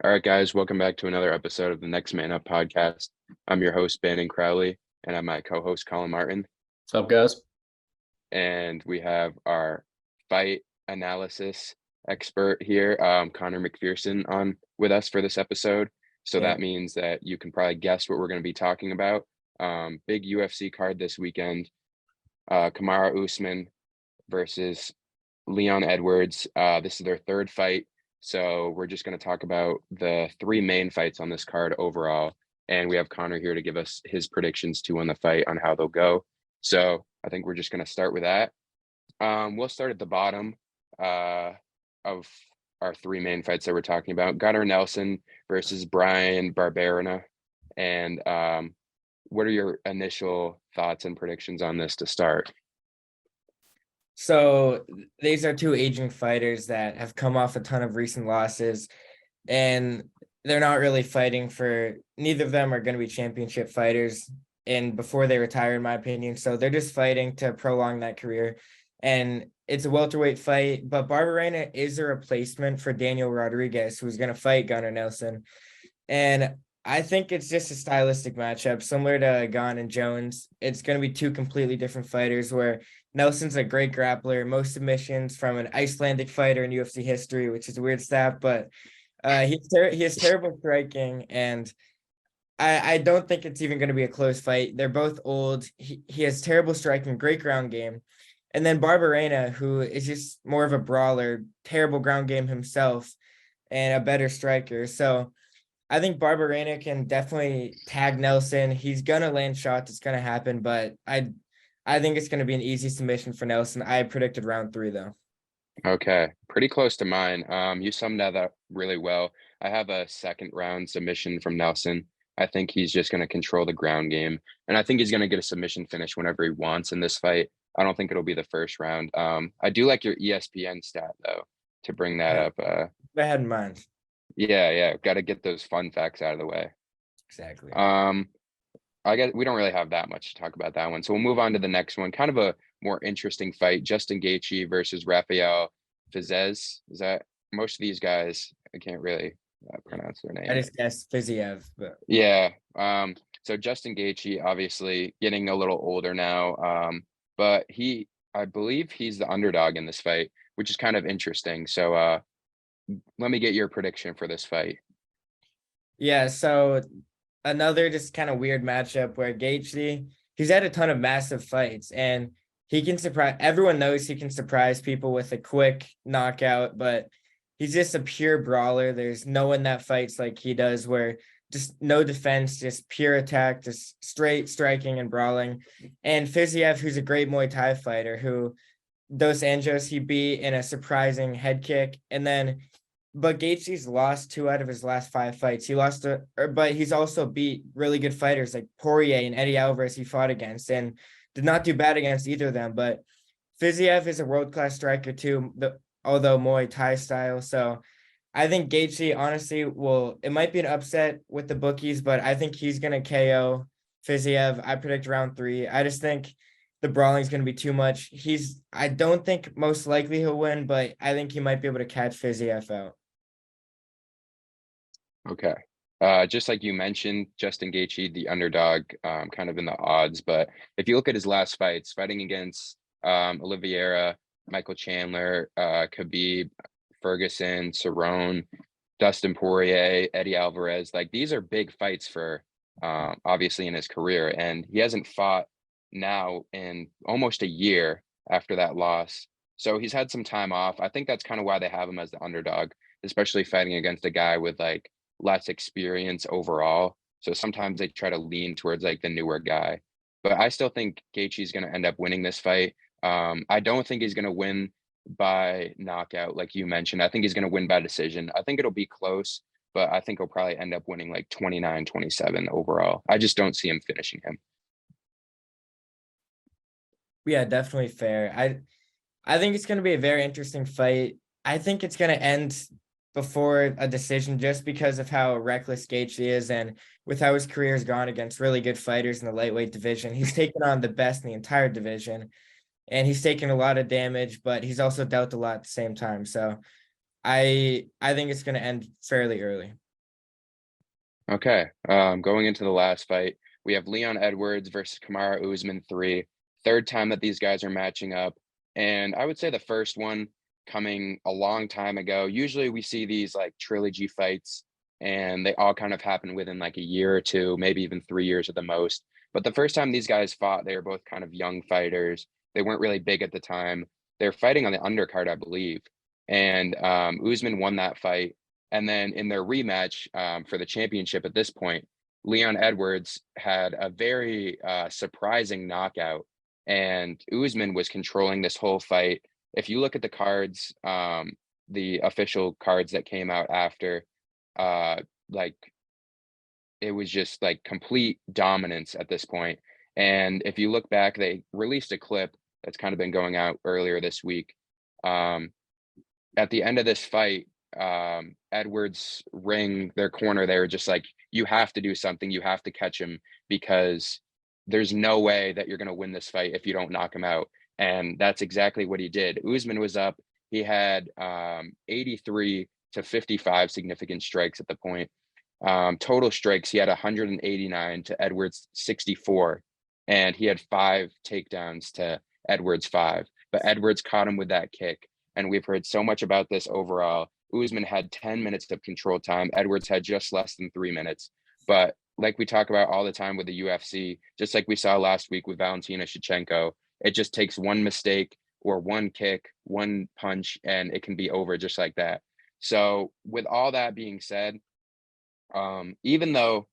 All right, guys, welcome back to another episode of the Next Man Up podcast. I'm your host, Banning Crowley, and I'm my co-host, Colin Martin. What's up, guys? And we have our fight analysis expert here, Connor McPherson, on with us for this episode. So Yeah. that means that you can probably guess what we're going to be talking about. Big UFC card this weekend, Kamaru Usman versus Leon Edwards. This is their third fight. So we're just going to talk about the three main fights on this card overall. And we have Connor here to give us his predictions to win the fight on how they'll go. So I think we're just going to start with that. We'll start at the bottom of our three main fights that we're talking about. Gunnar Nelson versus Brian Barberena. And what are your initial thoughts and predictions on this to start? So these are two aging fighters that have come off a ton of recent losses, and they're not really fighting for, neither of them are going to be championship fighters and before they retire, in my opinion. So they're just fighting to prolong that career. And it's a welterweight fight, but Barberena is a replacement for Daniel Rodriguez, who's going to fight Gunnar Nelson. And I think it's just a stylistic matchup, similar to Gane and Jones. It's going to be two completely different fighters, where Nelson's a great grappler, most submissions from an Icelandic fighter in UFC history, which is a weird stat, but he has terrible striking, and I don't think it's even going to be a close fight. They're both old. He has terrible striking, great ground game. And then Barberena, who is just more of a brawler, terrible ground game himself, and a better striker. So I think Barberena can definitely tag Nelson. He's gonna land shots. It's gonna happen, but I think it's gonna be an easy submission for Nelson. I predicted round 3 though. Okay, pretty close to mine. You summed that up really well. I have a second round submission from Nelson. I think he's just going to control the ground game, and I think he's going to get a submission finish whenever he wants in this fight. I don't think it'll be the first round. I do like your ESPN stat though, to bring that up. Go ahead in mind. Yeah, got to get those fun facts out of the way. Exactly. I guess we don't really have that much to talk about that one. So we'll move on to the next one. Kind of a more interesting fight. Justin Gaethje versus Rafael Fiziev. Is that most of these guys? I can't really pronounce their name. I just guessed Fiziev, but yeah. So Justin Gaethje, obviously getting a little older now. But I believe he's the underdog in this fight, which is kind of interesting. So let me get your prediction for this fight. yeah, so another just kind of weird matchup where Gaethje, he's had a ton of massive fights, and he can surprise, everyone knows he can surprise people with a quick knockout, but he's just a pure brawler. There's no one that fights like he does, where just no defense, just pure attack, just straight striking and brawling. And Fiziev, who's a great Muay Thai fighter, who Dos Anjos he beat in a surprising head kick. And then but Gaethje's lost 2 out of his last 5 fights. He lost but he's also beat really good fighters like Poirier and Eddie Alvarez he fought against, and did not do bad against either of them. But Fiziev is a world-class striker too, although Muay Thai style. So I think Gaethje, honestly, it might be an upset with the bookies, but I think he's going to KO Fiziev. I predict round 3. I just think the brawling is going to be too much. I don't think most likely he'll win, but I think he might be able to catch Fiziev out. Okay. Just like you mentioned, Justin Gaethje, the underdog, kind of in the odds. But if you look at his last fights, fighting against Oliveira, Michael Chandler, Khabib, Ferguson, Cerrone, Dustin Poirier, Eddie Alvarez, like these are big fights for obviously in his career. And he hasn't fought now in almost a year after that loss. So he's had some time off. I think that's kind of why they have him as the underdog, especially fighting against a guy with like less experience overall. So sometimes they try to lean towards like the newer guy. But I still think Gaethje is going to end up winning this fight. I don't think he's going to win by knockout, like you mentioned. I think he's going to win by decision. I think it'll be close, but I think he'll probably end up winning like 29-27 overall. I just don't see him finishing him. Yeah, definitely fair. I think it's going to be a very interesting fight. I think it's going to end before a decision, just because of how reckless Gaethje is, and with how his career has gone against really good fighters in the lightweight division. He's taken on the best in the entire division, and he's taken a lot of damage, but he's also dealt a lot at the same time. So I think it's going to end fairly early. Okay. Going into the last fight, we have Leon Edwards versus Kamaru Usman 3. Third time that these guys are matching up. And I would say the first one coming a long time ago. Usually we see these like trilogy fights and they all kind of happen within like a year or two, maybe even 3 years at the most. But the first time these guys fought, they were both kind of young fighters. They weren't really big at the time. They're fighting on the undercard, I believe. And Usman won that fight. And then in their rematch for the championship at this point, Leon Edwards had a very surprising knockout, and Usman was controlling this whole fight. If you look at the cards, the official cards that came out after, uh, like it was just like complete dominance at this point. And if you look back, they released a clip that's kind of been going out earlier this week. Um, at the end of this fight, Edwards ring their corner, they were just like, you have to do something, you have to catch him because there's no way that you're going to win this fight if you don't knock him out. And that's exactly what he did. Usman was up. He had 83 to 55 significant strikes at the point. Total strikes, he had 189 to Edwards 64, and he had 5 takedowns to Edwards 5. But Edwards caught him with that kick, and we've heard so much about this overall. Usman had 10 minutes of control time. Edwards had just less than 3 minutes. But like we talk about all the time with the UFC, just like we saw last week with Valentina Shevchenko, it just takes one mistake or one kick, one punch, and it can be over just like that. So with all that being said, even though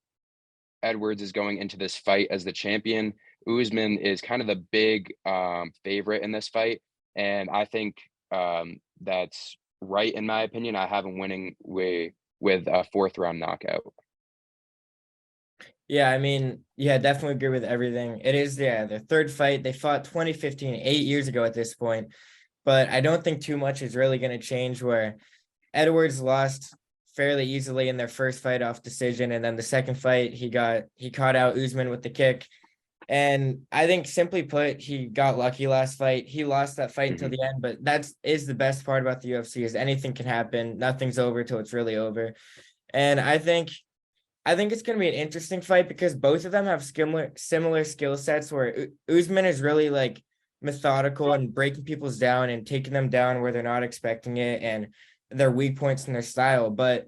Edwards is going into this fight as the champion, Usman is kind of the big favorite in this fight, and I think that's right in my opinion. I have him winning with a fourth round knockout. Yeah, I mean, yeah, definitely agree with everything. It is, yeah, their third fight. They fought 2015, 8 years ago at this point. But I don't think too much is really going to change where Edwards lost fairly easily in their first fight off decision. And then the second fight, he caught out Usman with the kick. And I think simply put, he got lucky last fight. He lost that fight until Mhm. the end, but that's is the best part about the UFC is anything can happen. Nothing's over till it's really over. And I think it's going to be an interesting fight because both of them have similar skill sets where Usman is really like methodical and breaking people's down and taking them down where they're not expecting it and their weak points in their style. But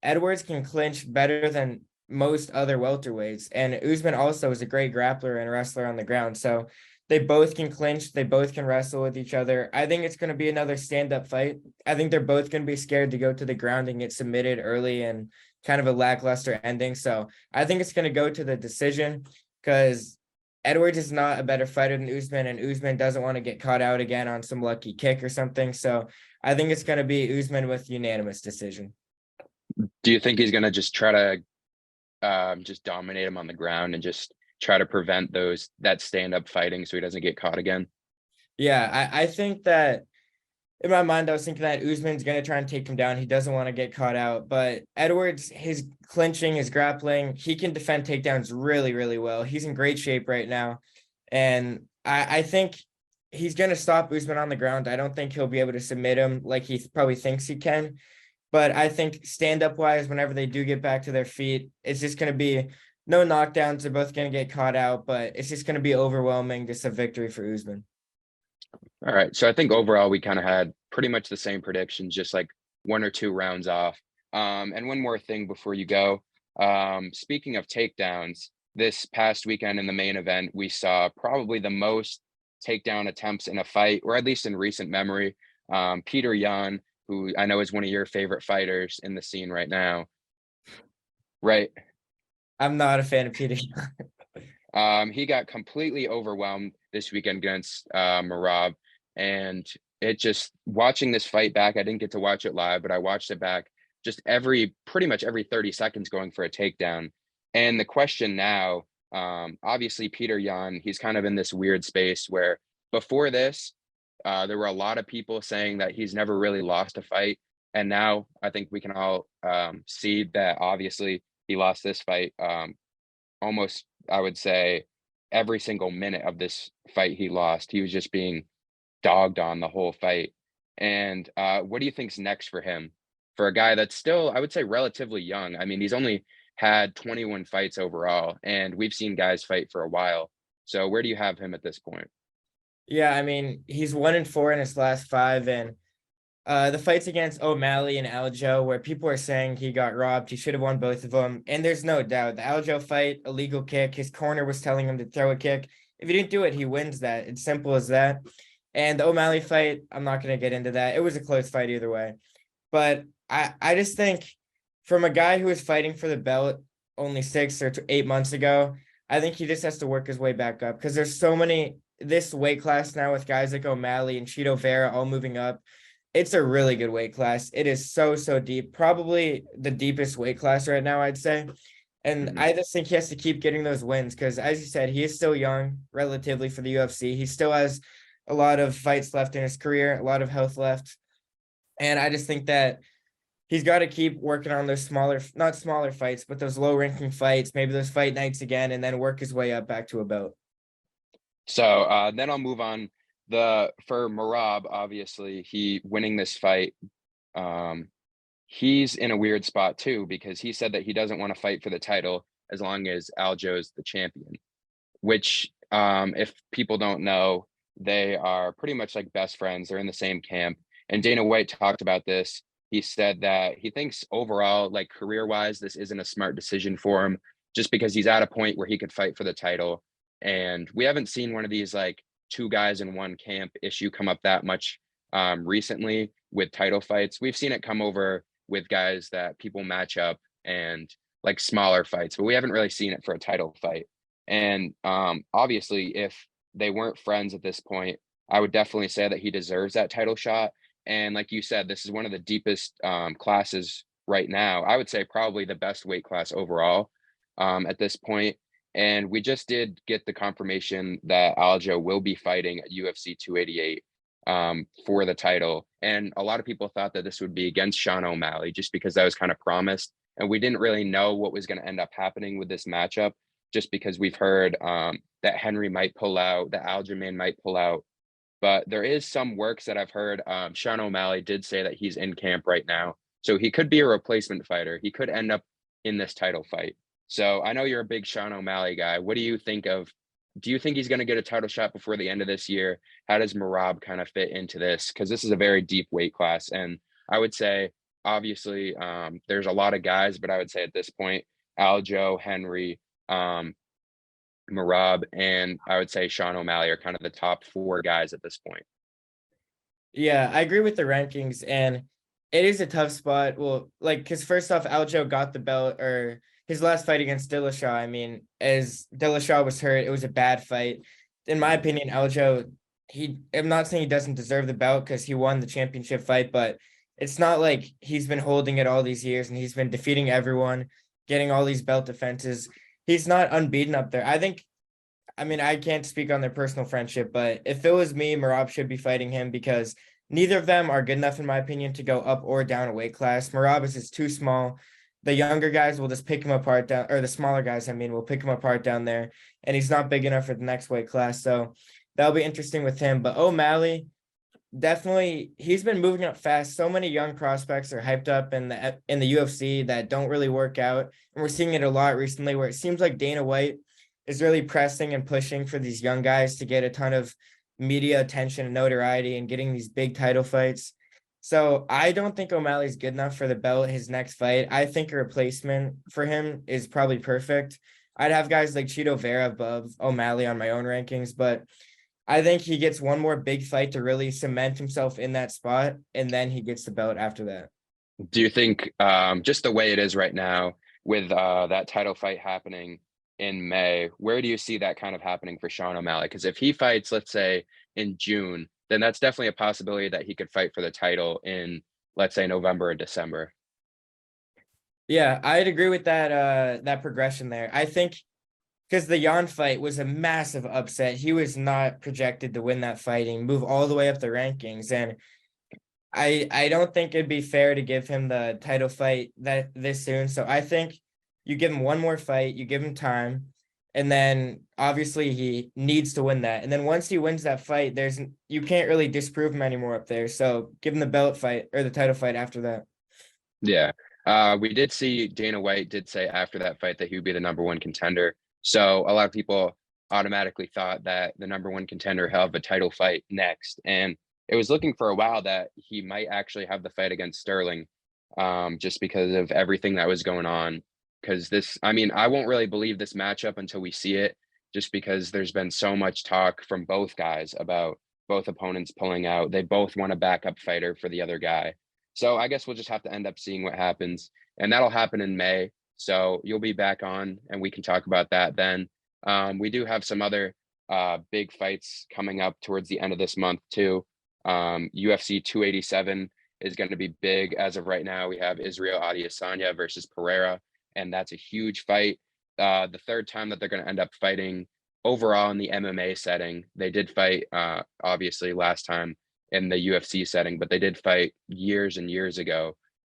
Edwards can clinch better than most other welterweights. And Usman also is a great grappler and wrestler on the ground. So they both can clinch. They both can wrestle with each other. I think it's going to be another stand-up fight. I think they're both going to be scared to go to the ground and get submitted early and kind of a lackluster ending. So I think it's going to go to the decision because Edwards is not a better fighter than Usman, and Usman doesn't want to get caught out again on some lucky kick or something. So I think it's going to be Usman with unanimous decision. Do you think he's going to just try to just dominate him on the ground and just try to prevent that stand up fighting so he doesn't get caught again? Yeah, I think that in my mind, I was thinking that Usman's going to try and take him down. He doesn't want to get caught out. But Edwards, his clinching, his grappling, he can defend takedowns really, really well. He's in great shape right now. And I think he's going to stop Usman on the ground. I don't think he'll be able to submit him like he probably thinks he can. But I think stand up wise, whenever they do get back to their feet, it's just going to be no knockdowns. They're both going to get caught out, but it's just going to be overwhelming, just a victory for Usman. All right. So I think overall we kind of had pretty much the same predictions, just like one or two rounds off. And one more thing before you go. Speaking of takedowns, this past weekend in the main event, we saw probably the most takedown attempts in a fight, or at least in recent memory. Peter Yan, who I know is one of your favorite fighters in the scene right now, right? I'm not a fan of Peter. He got completely overwhelmed this weekend against Marab, and it just watching this fight back. I didn't get to watch it live, but I watched it back. Just pretty much every 30 seconds, going for a takedown. And the question now, obviously Peter Yan, he's kind of in this weird space where before this, there were a lot of people saying that he's never really lost a fight, and now I think we can all see that obviously he lost this fight. Almost, I would say, every single minute of this fight he lost, he was just being dogged on the whole fight. And what do you think's next for him? For a guy that's still, I would say, relatively young. I mean, he's only had 21 fights overall, and we've seen guys fight for a while. So where do you have him at this point? Yeah, I mean, he's 1-4 in his last five, and the fights against O'Malley and Aljo, where people are saying he got robbed, he should have won both of them. And there's no doubt the Aljo fight, illegal kick, his corner was telling him to throw a kick. If he didn't do it, he wins that. It's simple as that. And the O'Malley fight, I'm not going to get into that. It was a close fight either way. But I just think from a guy who was fighting for the belt only 6 or 8 months ago, I think he just has to work his way back up because there's so many this weight class now with guys like O'Malley and Cheeto Vera all moving up. It's a really good weight class. It is so deep, probably the deepest weight class right now, I'd say. And Mhm. I just think he has to keep getting those wins because, as you said, he is still young relatively for the UFC. He still has a lot of fights left in his career, a lot of health left. And I just think that he's got to keep working on those smaller, not smaller fights, but those low ranking fights, maybe those fight nights again, and then work his way up back to a belt. So then I'll move on. For Marab, obviously, he winning this fight. Um, he's in a weird spot too because he said that he doesn't want to fight for the title as long as Aljo's the champion. Which, if people don't know, they are pretty much like best friends. They're in the same camp. And Dana White talked about this. He said that he thinks overall, like career-wise, this isn't a smart decision for him, just because he's at a point where he could fight for the title. And we haven't seen one of these like two guys in one camp issue come up that much recently with title fights. We've seen it come over with guys that people match up and like smaller fights, but we haven't really seen it for a title fight. And obviously, if they weren't friends at this point, I would definitely say that he deserves that title shot. And like you said, this is one of the deepest classes right now. I would say probably the best weight class overall at this point. And we just did get the confirmation that Aljo will be fighting at UFC 288 for the title. And a lot of people thought that this would be against Sean O'Malley just because that was kind of promised. And we didn't really know what was going to end up happening with this matchup just because we've heard that Henry might pull out, that Aljamain might pull out. But there is some works that I've heard. Sean O'Malley did say that he's in camp right now. So he could be a replacement fighter. He could end up in this title fight. So I know you're a big Sean O'Malley guy. What do you think of? Do you think he's going to get a title shot before the end of this year? How does Marab kind of fit into this? Because this is a very deep weight class. And I would say, obviously, there's a lot of guys, but I would say at this point, Aljo, Henry, um, Marab, and I would say Sean O'Malley are kind of the top four guys at this point. Yeah, I agree with the rankings, and it is a tough spot. Well, like, because first off, Aljo got the belt, or his last fight against Dillashaw. I mean, as Dillashaw was hurt, it was a bad fight. In my opinion, Aljo, I'm not saying he doesn't deserve the belt because he won the championship fight, but it's not like he's been holding it all these years and he's been defeating everyone, getting all these belt defenses. He's not unbeaten up there. I mean, I can't speak on their personal friendship, but if it was me, Marab should be fighting him because neither of them are good enough, in my opinion, to go up or down a weight class. Marab is just too small. The younger guys will just pick him apart down, or the smaller guys, I mean, will pick him apart down there, and he's not big enough for the next weight class. So that'll be interesting with him. But O'Malley, definitely, he's been moving up fast. So many young prospects are hyped up in the UFC that don't really work out, and we're seeing it a lot recently, where it seems like Dana White is really pressing and pushing for these young guys to get a ton of media attention and notoriety and getting these big title fights. So I don't think O'Malley's good enough for the belt his next fight. I think a replacement for him is probably perfect. I'd have guys like Cheeto Vera above O'Malley on my own rankings, but I think he gets one more big fight to really cement himself in that spot, and then he gets the belt after that. Do you think just the way it is right now with that title fight happening in May, where do you see that kind of happening for Sean O'Malley? Because if he fights, let's say in June, then that's definitely a possibility that he could fight for the title in, let's say, November or December. Yeah, I'd agree with that progression there. I think because the Yan fight was a massive upset. He was not projected to win that fight and move all the way up the rankings. And I don't think it'd be fair to give him the title fight that this soon. So I think you give him one more fight, you give him time, and then obviously he needs to win that. And then once he wins that fight, you can't really disprove him anymore up there. So give him the belt fight or the title fight after that. Yeah, We did see Dana White did say after that fight that he would be the number one contender. So a lot of people automatically thought that the number one contender have a title fight next. And it was looking for a while that he might actually have the fight against Sterling, just because of everything that was going on. Because I mean, I won't really believe this matchup until we see it, just because there's been so much talk from both guys about both opponents pulling out. They both want a backup fighter for the other guy. So I guess we'll just have to end up seeing what happens. And that'll happen in May. So you'll be back on and we can talk about that then. We do have some other big fights coming up towards the end of this month too. UFC 287 is going to be big as of right now. We have Israel Adesanya versus Pereira, and that's a huge fight. The third time that they're going to end up fighting overall in the MMA setting. They did fight obviously last time in the UFC setting, but they did fight years and years ago.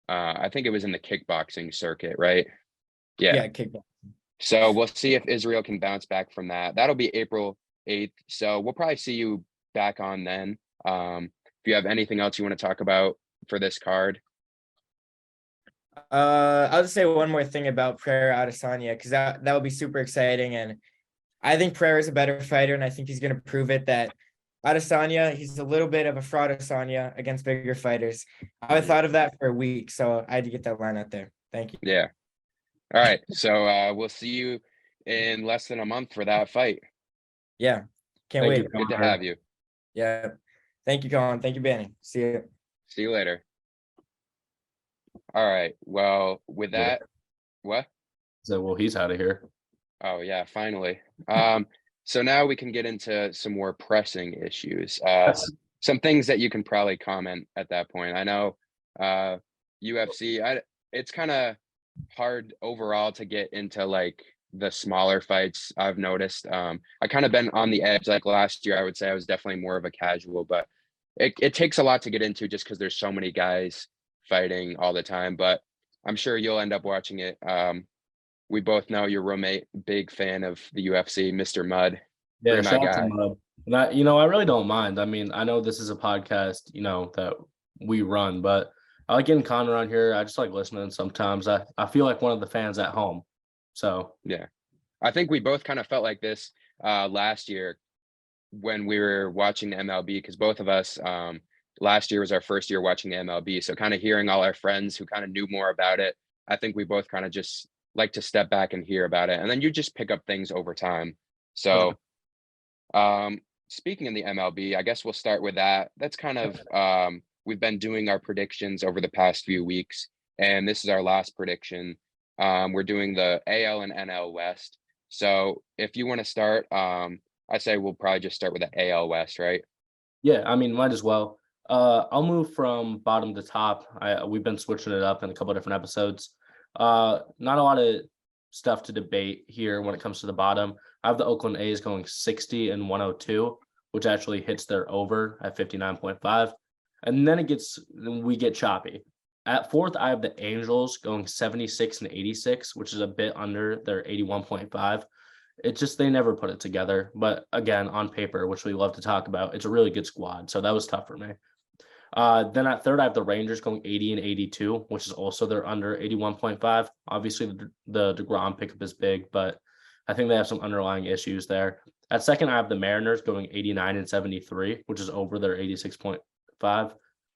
I think it was in the kickboxing circuit, right? Yeah, kickball. So we'll see if Israel can bounce back from that. That'll be April 8th. So we'll probably see you back on then. If you have anything else you want to talk about for this card. I'll just say one more thing about Pereira Adesanya, because that would be super exciting. And I think Pereira is a better fighter, and I think he's going to prove it that Adesanya, he's a little bit of a fraud Adesanya against bigger fighters. I thought of that for a week, so I had to get that line out there. Thank you. Yeah. All right. So we'll see you in less than a month for that fight. Yeah. Can't Thank wait. you, Good to Connor. have you. Yeah. Thank you, Colin. Thank you, Banning. See you. See you later. All right. Well, with Yeah. that, what? So, well, he's out of here. Oh yeah, finally. So now we can get into some more pressing issues. Some things that you can probably comment at that point. I know UFC, it's kind of hard overall to get into like the smaller fights, I've noticed. I kind of been on the edge. Like last year, I would say I was definitely more of a casual, but it takes a lot to get into just because there's so many guys fighting all the time. But I'm sure you'll end up watching it. We both know your roommate, big fan of the UFC, Mr. Mud. Yeah, You're my shout out to guy. Mub. And I really don't mind. I mean, I know this is a podcast, that we run, but I like getting Connor on here. I just like listening sometimes. I feel like one of the fans at home. So Yeah. I think we both kind of felt like this last year when we were watching the MLB, because both of us last year was our first year watching the MLB. So kind of hearing all our friends who kind of knew more about it, I think we both kind of just like to step back and hear about it. And then you just pick up things over time. So speaking in the MLB, I guess we'll start with that. That's kind of we've been doing our predictions over the past few weeks, and this is our last prediction. We're doing the AL and NL West. So if you want to start, I say we'll probably just start with the AL West, right? yeah, I mean, might as well. I'll move from bottom to top. We've been switching it up in a couple of different episodes. Not a lot of stuff to debate here when it comes to the bottom. I have the Oakland A's going 60 and 102, which actually hits their over at 59.5. And then we get choppy. At fourth, I have the Angels going 76 and 86, which is a bit under their 81.5. It's just they never put it together. But again, on paper, which we love to talk about, it's a really good squad. So that was tough for me. Then at third, I have the Rangers going 80 and 82, which is also their under 81.5. Obviously, the DeGrom pickup is big, but I think they have some underlying issues there. At second, I have the Mariners going 89 and 73, which is over their 86.5.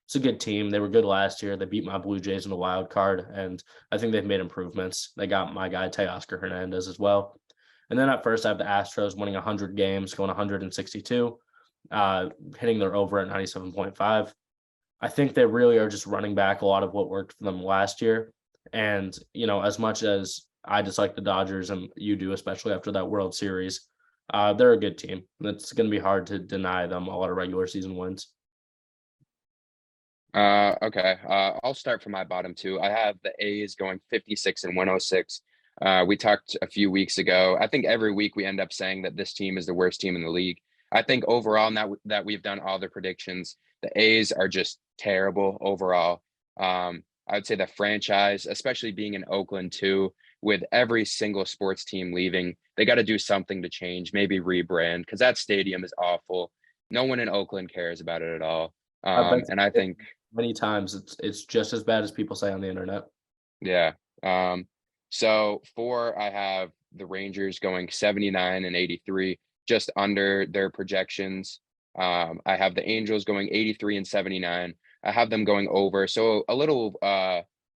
It's a good team. They were good last year. They beat my Blue Jays in the wild card, and I think they've made improvements. They got my guy, Teoscar Hernandez, as well. And then at first, I have the Astros winning 100 games, going 162, hitting their over at 97.5. I think they really are just running back a lot of what worked for them last year. And, as much as I dislike the Dodgers, and you do, especially after that World Series, they're a good team. It's going to be hard to deny them a lot of regular season wins. Okay. I'll start from my bottom two. I have the A's going 56 and 106. We talked a few weeks ago. I think every week we end up saying that this team is the worst team in the league. I think overall, now that we've done all the predictions, the A's are just terrible overall. I would say the franchise, especially being in Oakland too, with every single sports team leaving, they got to do something to change, maybe rebrand, because that stadium is awful. No one in Oakland cares about it at all. I bet And I think many times it's just as bad as people say on the internet. Yeah. So 4, I have the Rangers going 79 and 83, just under their projections. I have the Angels going 83 and 79. I have them going over. So a little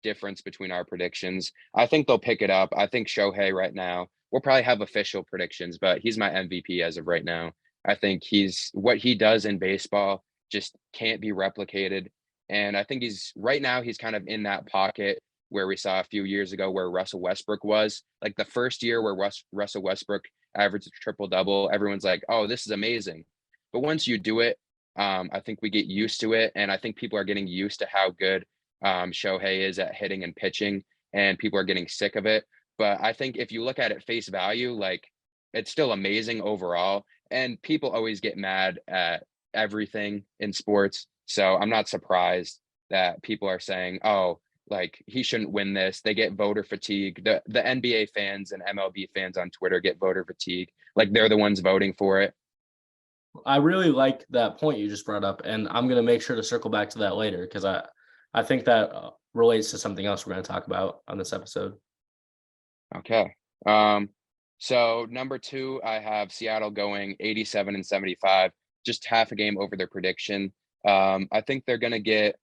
difference between our predictions. I think they'll pick it up. I think Shohei right now, we'll probably have official predictions, but he's my MVP as of right now. I think he's what he does in baseball just can't be replicated. And I think he's right now, he's kind of in that pocket where we saw a few years ago where Russell Westbrook was. Like the first year where Russell Westbrook averaged a triple double, everyone's like, oh, this is amazing. But once you do it, I think we get used to it. And I think people are getting used to how good Shohei is at hitting and pitching, and people are getting sick of it. But I think if you look at it face value, like it's still amazing overall. And people always get mad at everything in sports. So I'm not surprised that people are saying, oh, like he shouldn't win this. They get voter fatigue. The NBA fans and MLB fans on Twitter get voter fatigue. Like they're the ones voting for it. I really like that point you just brought up, and I'm going to make sure to circle back to that later because I think that relates to something else we're going to talk about on this episode. Okay. So number 2, I have Seattle going 87 and 75, just half a game over their prediction. I think they're going to get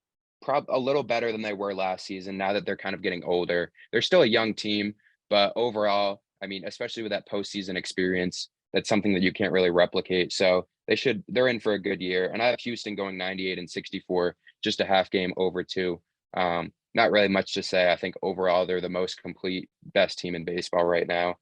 a little better than they were last season now that they're kind of getting older. They're still a young team, but overall, I mean, especially with that postseason experience, that's something that you can't really replicate. So they're in for a good year. And I have Houston going 98 and 64, just a half game over too. Not really much to say. I think overall they're the most complete, best team in baseball right now.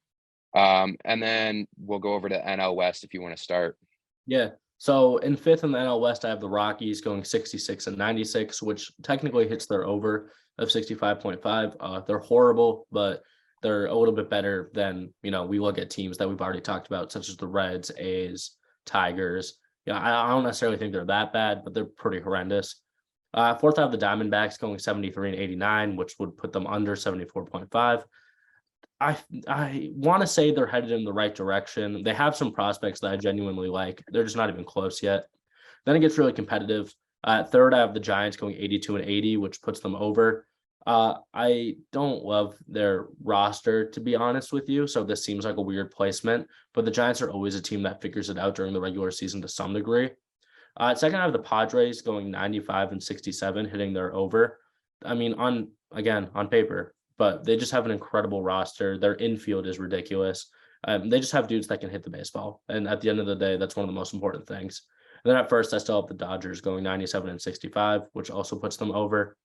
And then we'll go over to NL West if you want to start. Yeah. So in 5th in the NL West, I have the Rockies going 66 and 96, which technically hits their over of 65.5. They're horrible, but they're a little bit better than, we look at teams that we've already talked about, such as the Reds, A's, Tigers. I don't necessarily think they're that bad, but they're pretty horrendous. 4th, I have the Diamondbacks going 73 and 89, which would put them under 74.5. I want to say they're headed in the right direction. They have some prospects that I genuinely like. They're just not even close yet. Then it gets really competitive. At 3rd, I have the Giants going 82 and 80, which puts them over. I don't love their roster, to be honest with you. So this seems like a weird placement, but the Giants are always a team that figures it out during the regular season to some degree. At 2nd, I have the Padres going 95 and 67, hitting their over. I mean, on paper, but they just have an incredible roster. Their infield is ridiculous. They just have dudes that can hit the baseball. And at the end of the day, that's one of the most important things. And then at 1st, I still have the Dodgers going 97 and 65, which also puts them over.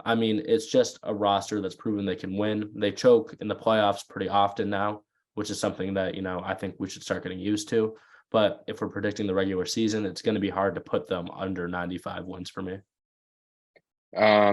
I mean, it's just a roster that's proven they can win. They choke in the playoffs pretty often now, which is something that, I think we should start getting used to. But if we're predicting the regular season, it's going to be hard to put them under 95 wins for me.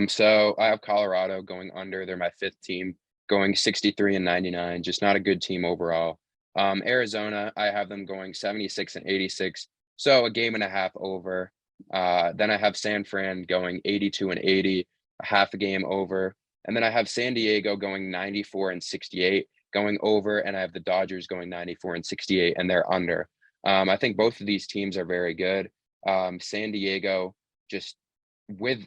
So I have Colorado going under. They're my 5th team, going 63 and 99. Just not a good team overall. Arizona, I have them going 76 and 86. So a game and a half over. Then I have San Fran going 82 and 80, a half a game over. And then I have San Diego going 94 and 68, going over. And I have the Dodgers going 94 and 68, and they're under. I think both of these teams are very good. San Diego, just with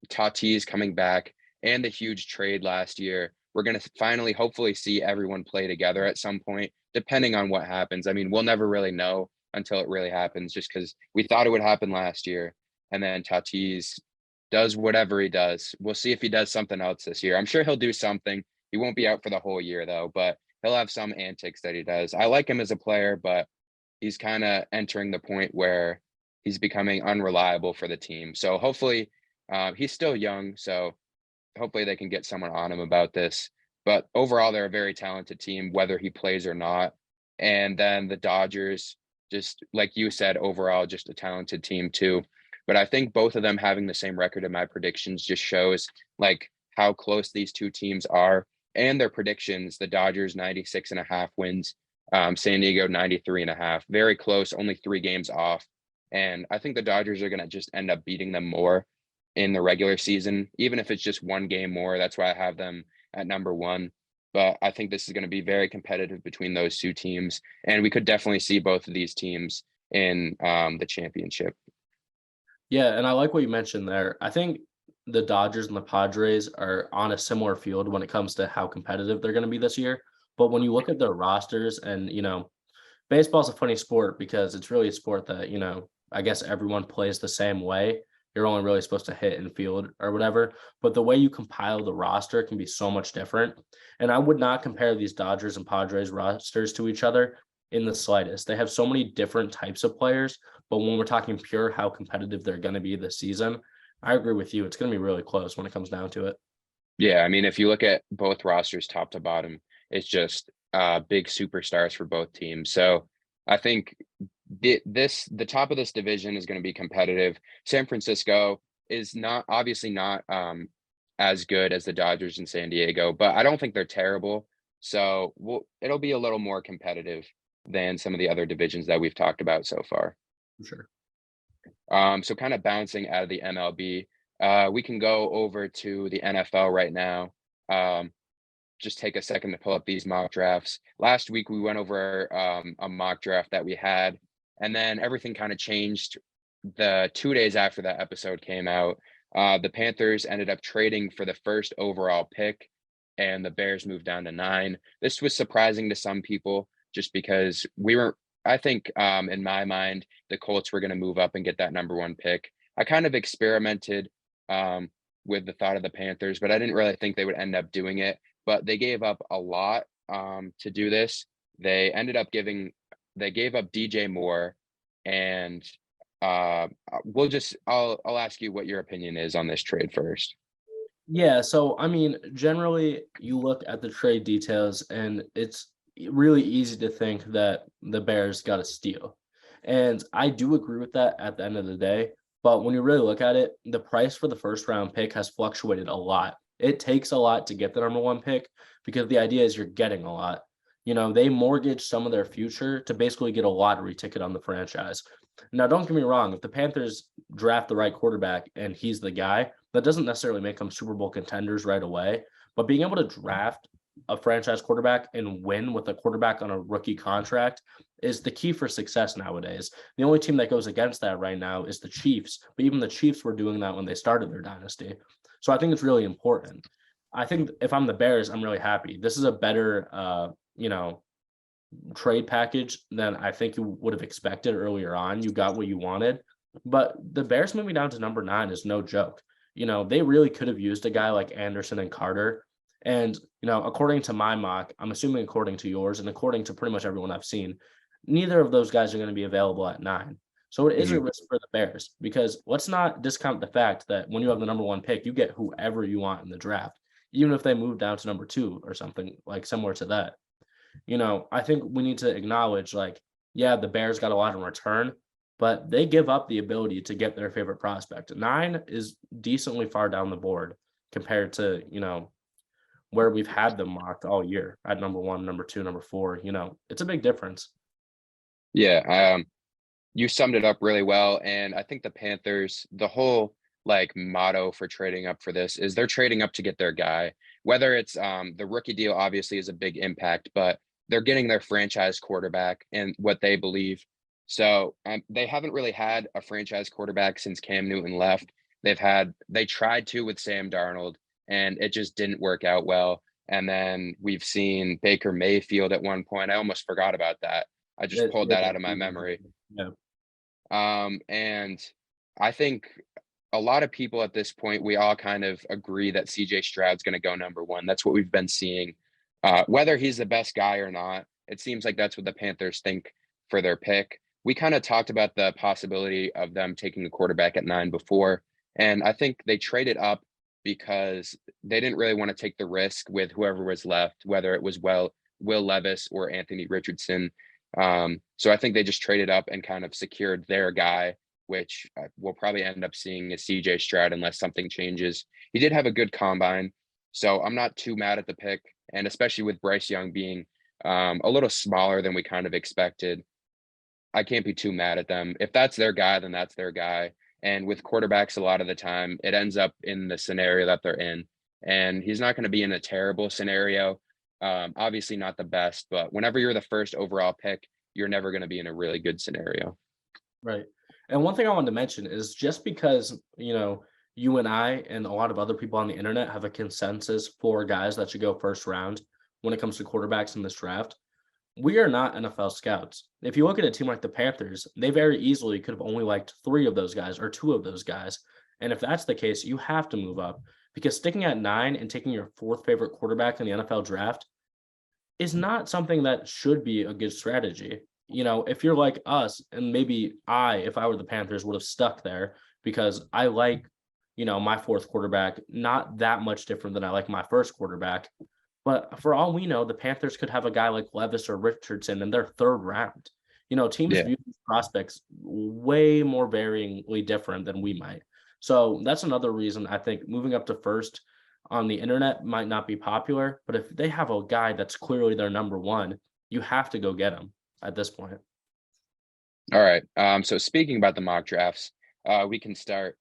Tatis coming back and the huge trade last year, we're going to finally hopefully see everyone play together at some point, depending on what happens. I mean, we'll never really know until it really happens, just because we thought it would happen last year. And then Tatis does whatever he does. We'll see if he does something else this year. I'm sure he'll do something. He won't be out for the whole year though, but he'll have some antics that he does. I like him as a player, but he's kind of entering the point where he's becoming unreliable for the team. So hopefully he's still young, so hopefully they can get someone on him about this. But overall, they're a very talented team, whether he plays or not. And then the Dodgers, just like you said, overall, just a talented team too. But I think both of them having the same record in my predictions just shows like how close these two teams are and their predictions. The Dodgers 96.5 wins, San Diego 93.5, very close, only 3 games off. And I think the Dodgers are going to just end up beating them more in the regular season, even if it's just 1 game more. That's why I have them at number 1. But I think this is going to be very competitive between those 2 teams. And we could definitely see both of these teams in the championship. Yeah, and I like what you mentioned there. I think the Dodgers and the Padres are on a similar field when it comes to how competitive they're going to be this year. But when you look at their rosters and, baseball's a funny sport because it's really a sport that, I guess everyone plays the same way. You're only really supposed to hit and field or whatever. But the way you compile the roster can be so much different. And I would not compare these Dodgers and Padres rosters to each other in the slightest. They have so many different types of players. But when we're talking pure how competitive they're going to be this season, I agree with you. It's going to be really close when it comes down to it. Yeah, I mean, if you look at both rosters top to bottom, it's just big superstars for both teams. So I think the top of this division is going to be competitive. San Francisco is obviously not as good as the Dodgers in San Diego, but I don't think they're terrible. So it'll be a little more competitive than some of the other divisions that we've talked about so far. For sure. So kind of bouncing out of the MLB, we can go over to the NFL right now. Just take a second to pull up these mock drafts. Last week, we went over a mock draft that we had, and then everything kind of changed the 2 days after that episode came out. The Panthers ended up trading for the first overall pick, and the Bears moved down to 9. This was surprising to some people just because I think in my mind, the Colts were going to move up and get that number 1 pick. I kind of experimented with the thought of the Panthers, but I didn't really think they would end up doing it. But they gave up a lot to do this. They gave up DJ Moore, and I'll ask you what your opinion is on this trade first. Yeah, so I mean, generally, you look at the trade details, and it's really easy to think that the Bears got a steal. And I do agree with that at the end of the day. But when you really look at it, the price for the first round pick has fluctuated a lot. It takes a lot to get the number 1 pick because the idea is you're getting a lot. They mortgage some of their future to basically get a lottery ticket on the franchise. Now, don't get me wrong. If the Panthers draft the right quarterback and he's the guy, that doesn't necessarily make them Super Bowl contenders right away. But being able to draft a franchise quarterback and win with a quarterback on a rookie contract is the key for success nowadays. The only team that goes against that right now is the Chiefs. But even the Chiefs were doing that when they started their dynasty. So I think it's really important. I think if I'm the Bears, I'm really happy. This is a better, trade package than I think you would have expected earlier on. You got what you wanted, but the Bears moving down to number 9 is no joke. They really could have used a guy like Anderson and Carter. And, according to my mock, I'm assuming according to yours and according to pretty much everyone I've seen, neither of those guys are going to be available at 9. So it is a risk for the Bears because let's not discount the fact that when you have the number 1 pick, you get whoever you want in the draft, even if they move down to number 2 or something like similar to that. I think we need to acknowledge the Bears got a lot in return, but they give up the ability to get their favorite prospect. 9 is decently far down the board compared to, where we've had them mocked all year at number 1, number 2, number 4. It's a big difference. Yeah. You summed it up really well. And I think the Panthers, the whole motto for trading up for this is they're trading up to get their guy, whether it's the rookie deal obviously is a big impact, but they're getting their franchise quarterback and what they believe. So they haven't really had a franchise quarterback since Cam Newton left. They tried to with Sam Darnold and it just didn't work out well. And then we've seen Baker Mayfield at one point. I almost forgot about that. I just pulled that out of my memory. Yeah. And I think a lot of people at this point, we all kind of agree that CJ Stroud's going to go number 1. That's what we've been seeing. Whether he's the best guy or not, it seems like that's what the Panthers think for their pick. We kind of talked about the possibility of them taking a quarterback at 9 before, and I think they traded up because they didn't really want to take the risk with whoever was left, whether it was Will Levis or Anthony Richardson. So I think they just traded up and kind of secured their guy, which we'll probably end up seeing as CJ Stroud unless something changes. He did have a good combine, so I'm not too mad at the pick. And especially with Bryce Young being a little smaller than we kind of expected, I can't be too mad at them. If that's their guy, then that's their guy. And with quarterbacks, a lot of the time, it ends up in the scenario that they're in. And he's not going to be in a terrible scenario. Obviously not the best, but whenever you're the first overall pick, you're never going to be in a really good scenario. Right. And one thing I wanted to mention is just because, you and I and a lot of other people on the internet have a consensus for guys that should go first round when it comes to quarterbacks in this draft. We are not NFL scouts. If you look at a team like the Panthers, they very easily could have only liked 3 of those guys or 2 of those guys. And if that's the case, you have to move up because sticking at 9 and taking your 4th favorite quarterback in the NFL draft is not something that should be a good strategy. If you're like us, and maybe if I were the Panthers, would have stuck there because I like, my 4th quarterback, not that much different than I like my 1st quarterback. But for all we know, the Panthers could have a guy like Levis or Richardson in their 3rd round. Teams Yeah. view these prospects way more varyingly different than we might. So that's another reason I think moving up to 1st on the internet might not be popular. But if they have a guy that's clearly their number 1, you have to go get him at this point. All right. So speaking about the mock drafts, we can start.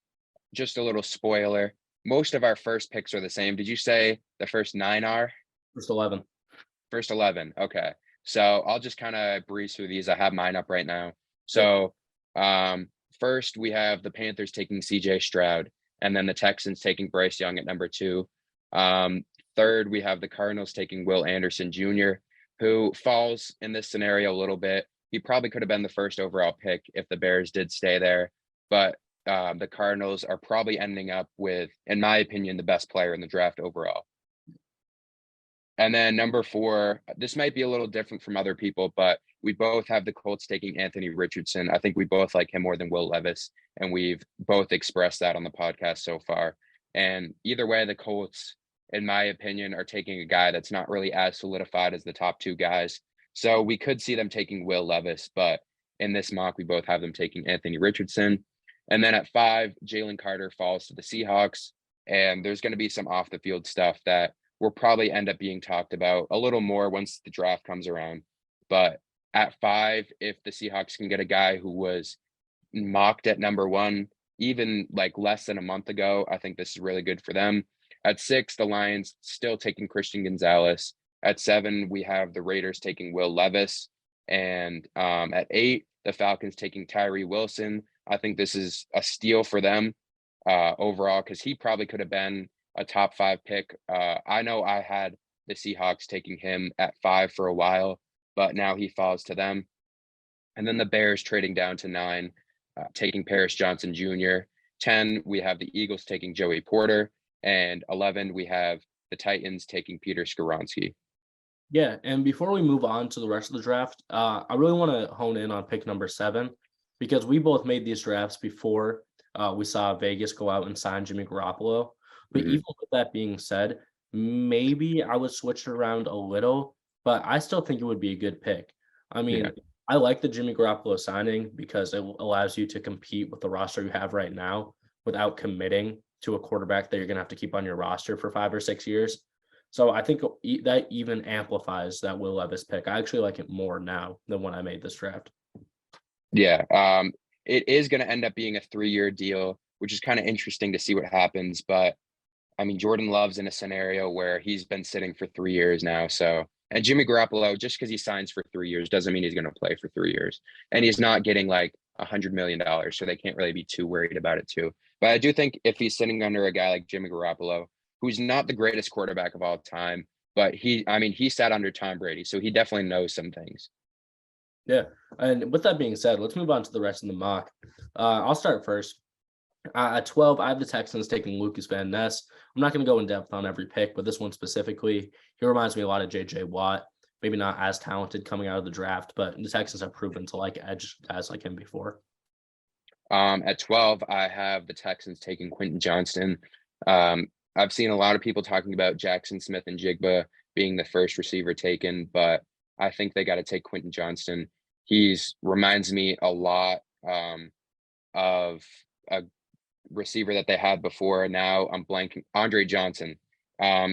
Just a little spoiler. Most of our first picks are the same. Did you say the first 9 are? First 11. First 11. Okay. So I'll just kind of breeze through these. I have mine up right now. So first we have the Panthers taking CJ Stroud, and then the Texans taking Bryce Young at number 2. Third, we have the Cardinals taking Will Anderson Jr., who falls in this scenario a little bit. He probably could have been the first overall pick if the Bears did stay there. But the Cardinals are probably ending up with, in my opinion, the best player in the draft overall. And then number 4, this might be a little different from other people, but we both have the Colts taking Anthony Richardson. I think we both like him more than Will Levis, and we've both expressed that on the podcast so far. And either way, the Colts, in my opinion, are taking a guy that's not really as solidified as the top 2 guys. So we could see them taking Will Levis, but in this mock, we both have them taking Anthony Richardson. And then at 5, Jalen Carter falls to the Seahawks, and there's going to be some off the field stuff that will probably end up being talked about a little more once the draft comes around. But at 5, if the Seahawks can get a guy who was mocked at number 1, even like less than a month ago, I think this is really good for them. At 6, the Lions still taking Christian Gonzalez. At 7, we have the Raiders taking Will Levis. And at 8, the Falcons taking Tyree Wilson. I think this is a steal for them overall, because he probably could have been a top 5 pick. I know I had the Seahawks taking him at 5 for a while, but now he falls to them. And then the Bears trading down to 9, taking Paris Johnson Jr. 10, we have the Eagles taking Joey Porter. And 11, we have the Titans taking Peter Skoronski. Yeah, and before we move on to the rest of the draft, I really want to hone in on pick number 7, because we both made these drafts before we saw Vegas go out and sign Jimmy Garoppolo. But even with that being said, maybe I would switch it around a little, but I still think it would be a good pick. I mean, I like the Jimmy Garoppolo signing because it allows you to compete with the roster you have right now without committing to a quarterback that you're going to have to keep on your roster for 5 or 6 years. So I think that even amplifies that Will Levis pick. I actually like it more now than when I made this draft. Yeah, it is going to end up being a 3-year deal, which is kind of interesting to see what happens. But I mean, Jordan Love's in a scenario where he's been sitting for 3 years now. So, and Jimmy Garoppolo, just because he signs for 3 years doesn't mean he's going to play for 3 years. And he's not getting like $100 million, so they can't really be too worried about it too. But I do think if he's sitting under a guy like Jimmy Garoppolo, who's not the greatest quarterback of all time, but he sat under Tom Brady, so he definitely knows some things. Yeah, and with that being said, let's move on to the rest of the mock. I'll start first. At 12, I have the Texans taking Lucas Van Ness. I'm not going to go in depth on every pick, but this one specifically, he reminds me a lot of J.J. Watt. Maybe not as talented coming out of the draft, but the Texans have proven to like edge guys like him before. At 12, I have the Texans taking Quentin Johnston. I've seen a lot of people talking about Jackson Smith and Jigba being the first receiver taken, but I think they got to take Quentin Johnston. Reminds me a lot of a receiver that they had before. Now I'm blanking. Andre Johnson.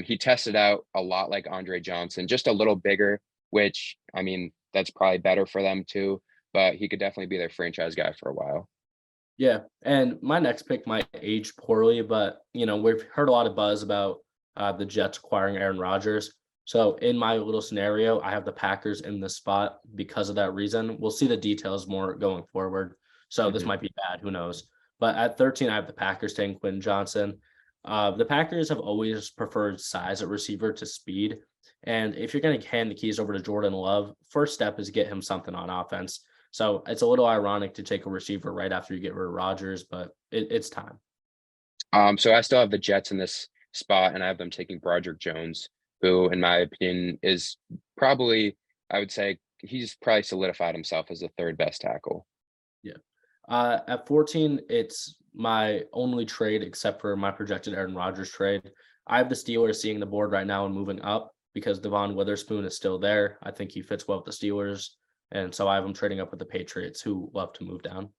He tested out a lot like Andre Johnson, just a little bigger, which, I mean, that's probably better for them too, but he could definitely be their franchise guy for a while. Yeah, and my next pick might age poorly, but, we've heard a lot of buzz about the Jets acquiring Aaron Rodgers. So in my little scenario, I have the Packers in this spot because of that reason. We'll see the details more going forward. So this might be bad. Who knows? But at 13, I have the Packers taking Quentin Johnson. The Packers have always preferred size at receiver to speed. And if you're going to hand the keys over to Jordan Love, first step is get him something on offense. So it's a little ironic to take a receiver right after you get rid of Rodgers, but it's time. So I still have the Jets in this spot, and I have them taking Broderick Jones, who, in my opinion, is probably, I would say, he's probably solidified himself as the third best tackle. Yeah. At 14, it's my only trade except for my projected Aaron Rodgers trade. I have the Steelers seeing the board right now and moving up because Devon Witherspoon is still there. I think he fits well with the Steelers. And so I have him trading up with the Patriots, who love to move down.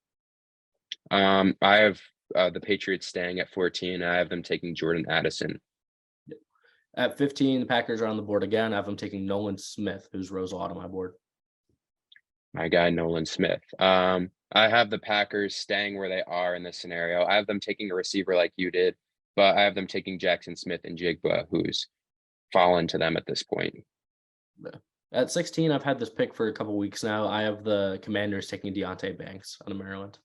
I have the Patriots staying at 14. I have them taking Jordan Addison. At 15, the Packers are on the board again. I have them taking Nolan Smith, who's rose a lot on my board. My guy, Nolan Smith. I have the Packers staying where they are in this scenario. I have them taking a receiver like you did, but I have them taking Jackson Smith and Jigba, who's fallen to them at this point. At 16, I've had this pick for a couple weeks now. I have the Commanders taking Deontay Banks out of Maryland.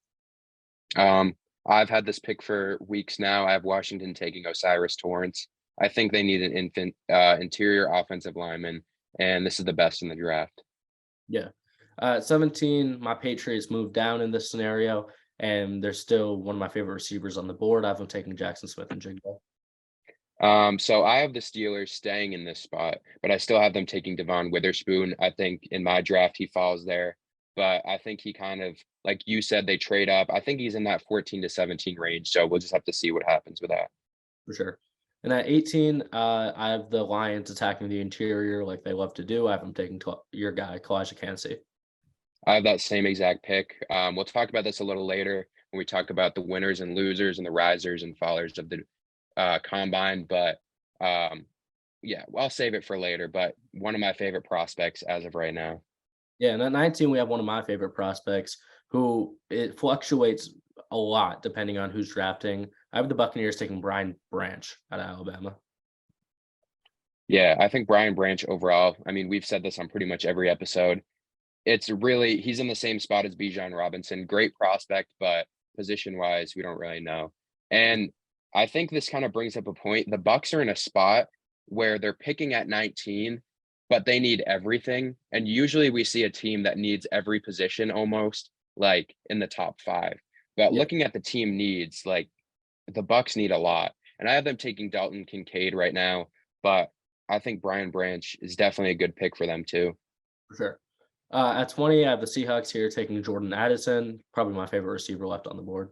I've had this pick for weeks now. I have Washington taking Osiris Torrance. I think they need an interior offensive lineman, and this is the best in the draft. Yeah. 17, my Patriots moved down in this scenario, and they're still one of my favorite receivers on the board. I have them taking Jackson Smith and Jigba. So I have the Steelers staying in this spot, but I still have them taking Devon Witherspoon. I think in my draft he falls there, but I think he kind of, like you said, they trade up. I think he's in that 14 to 17 range. So we'll just have to see what happens with that. For sure. And at 18, I have the Lions attacking the interior like they love to do. I have them taking your guy, Kalijah Kancey. I have that same exact pick. We'll talk about this a little later when we talk about the winners and losers and the risers and fallers of the combine, but yeah, I'll save it for later. But one of my favorite prospects as of right now. Yeah, and at 19, we have one of my favorite prospects who it fluctuates a lot depending on who's drafting. I have the Buccaneers taking Brian Branch out of Alabama. Yeah, I think Brian Branch overall, I mean, we've said this on pretty much every episode. It's really, he's in the same spot as Bijan Robinson. Great prospect, but position-wise, we don't really know. And I think this kind of brings up a point. The Bucs are in a spot where they're picking at 19, but they need everything. And usually we see a team that needs every position almost, like in the top 5. But Yeah. looking at the team needs, like the Bucs need a lot. And I have them taking Dalton Kincaid right now, but I think Brian Branch is definitely a good pick for them too. For sure. At 20, I have the Seahawks here taking Jordan Addison, probably my favorite receiver left on the board.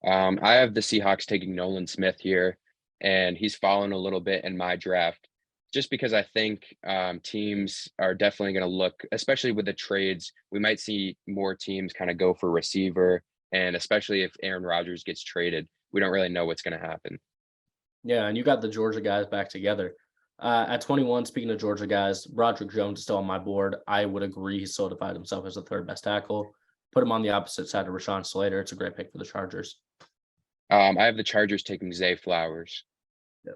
I have the Seahawks taking Nolan Smith here, and he's fallen a little bit in my draft just because I think teams are definitely going to look, especially with the trades, we might see more teams kind of go for receiver, and especially if Aaron Rodgers gets traded, we don't really know what's going to happen. Yeah, and you got the Georgia guys back together. At 21, speaking of Georgia guys, Broderick Jones is still on my board. I would agree he solidified himself as the third best tackle. Put him on the opposite side of Rashawn Slater. It's a great pick for the Chargers. I have the Chargers taking Zay Flowers. Yeah.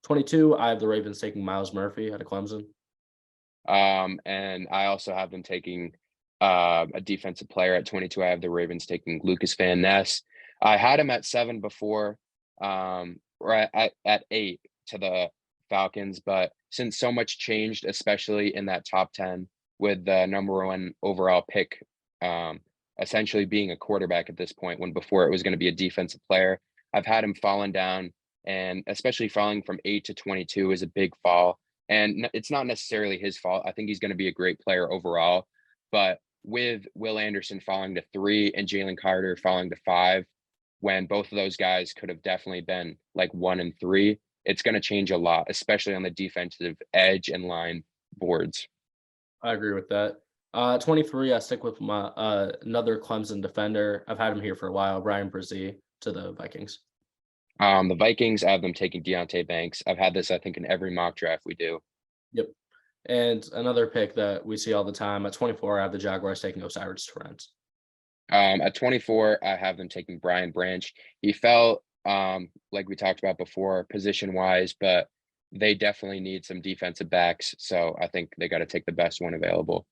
22, I have the Ravens taking Miles Murphy out of Clemson. And I also have them taking a defensive player at 22. I have the Ravens taking Lucas Van Ness. I had him at 7 before, or at 8 to the Falcons, but since so much changed, especially in that top 10 with the number 1 overall pick, essentially being a quarterback at this point, when before it was going to be a defensive player, I've had him falling down, and especially falling from 8 to 22 is a big fall. And it's not necessarily his fault. I think he's going to be a great player overall, but with Will Anderson falling to 3 and Jalen Carter falling to 5, when both of those guys could have definitely been like 1 and 3, it's going to change a lot, especially on the defensive edge and line boards. I agree with that. 23, I stick with my another Clemson defender. I've had him here for a while, Brian Brzee to the Vikings. The Vikings, I have them taking Deontay Banks. I've had this, I think, in every mock draft we do. Yep. And another pick that we see all the time at 24, I have the Jaguars taking Osiris Torrance. At 24, I have them taking Brian Branch. He fell, like we talked about before, position-wise, but they definitely need some defensive backs. So I think they got to take the best one available.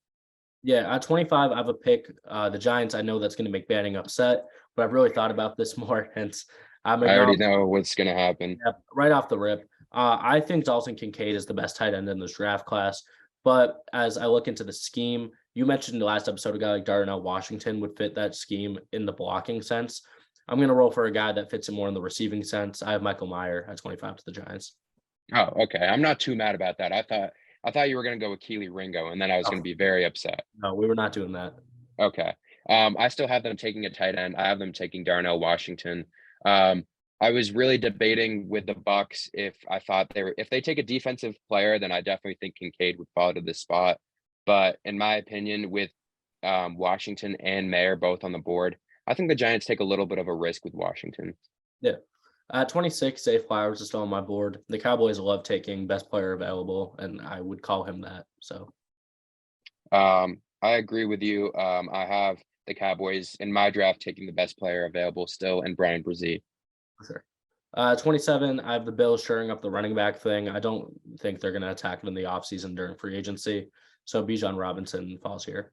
Yeah, at 25, I have a pick. The Giants, I know that's going to make Banning upset, but I've really thought about this more, hence I'm I already acknowledging know what's gonna happen. right off the rip. I think Dalton Kincaid is the best tight end in this draft class. But as I look into the scheme, you mentioned in the last episode a guy like Darnell Washington would fit that scheme in the blocking sense. I'm going to roll for a guy that fits it more in the receiving sense. I have Michael Meyer at 25 to the Giants. Oh, okay. I'm not too mad about that. I thought you were gonna go with Keely Ringo, and then I was gonna Oh, be very upset. no, we were not doing that. Okay. I still have them taking a tight end. I have them taking Darnell Washington. Um, I was really debating with the Bucks if they take a defensive player, then I definitely think Kincaid would fall to this spot. But in my opinion, with Washington and Mayer both on the board, I think the Giants take a little bit of a risk with Washington. Yeah. At 26, Zay Flowers is still on my board. The Cowboys love taking best player available, and I would call him that. So, I agree with you. I have the Cowboys in my draft taking the best player available still, and Brian Brzee. for sure. 27, I have the Bills shoring up the running back thing. I don't think they're going to attack it in the offseason during free agency. So Bijan Robinson falls here.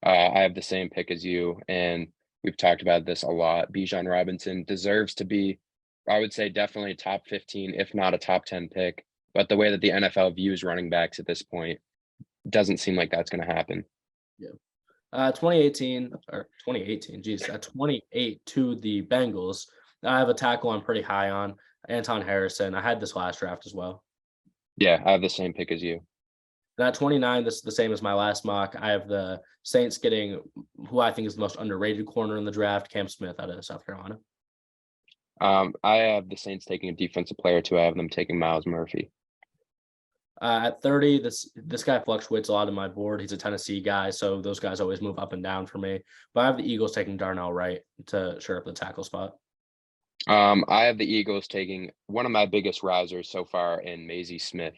I have the same pick as you, and we've talked about this a lot. Bijan Robinson deserves to be, I would say, definitely top 15, if not a top 10 pick. But the way that the NFL views running backs at this point doesn't seem like that's going to happen. 2018, geez, at 28 to the Bengals. I have a tackle I'm pretty high on, Anton Harrison. I had this last draft as well. Yeah, I have the same pick as you. And at 29, this is the same as my last mock. I have the Saints getting who I think is the most underrated corner in the draft, Cam Smith out of South Carolina. I have the Saints taking a defensive player too. I have them taking Miles Murphy. At 30, this guy fluctuates a lot on my board. He's a Tennessee guy, so those guys always move up and down for me. But I have the Eagles taking Darnell Wright to shore up the tackle spot. I have the Eagles taking one of my biggest risers so far in Maisie Smith.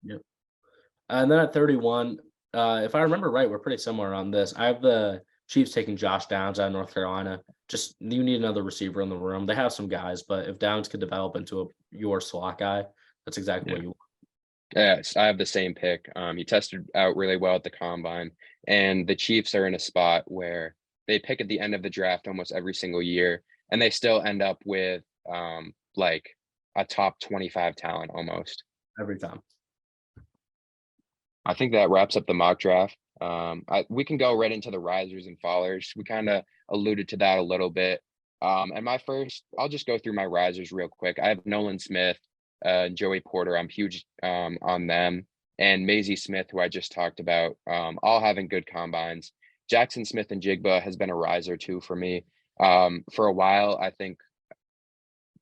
Yep. And then at 31, if I remember right, we're pretty similar on this. I have the Chiefs taking Josh Downs out of North Carolina. Just you need another receiver in the room. They have some guys, but if Downs could develop into your slot guy, that's exactly what you want. Yes, I have the same pick. He tested out really well at the combine, and the Chiefs are in a spot where they pick at the end of the draft almost every single year, and they still end up with like a top 25 talent almost. Every time. I think that wraps up the mock draft. We can go right into the risers and fallers. We kind of alluded to that a little bit. And I'll just go through my risers real quick. I have Nolan Smith, Joey Porter. I'm huge on them, and Maisie Smith, who I just talked about, all having good combines. Jackson Smith and Jigba has been a riser too for me. For a while, I think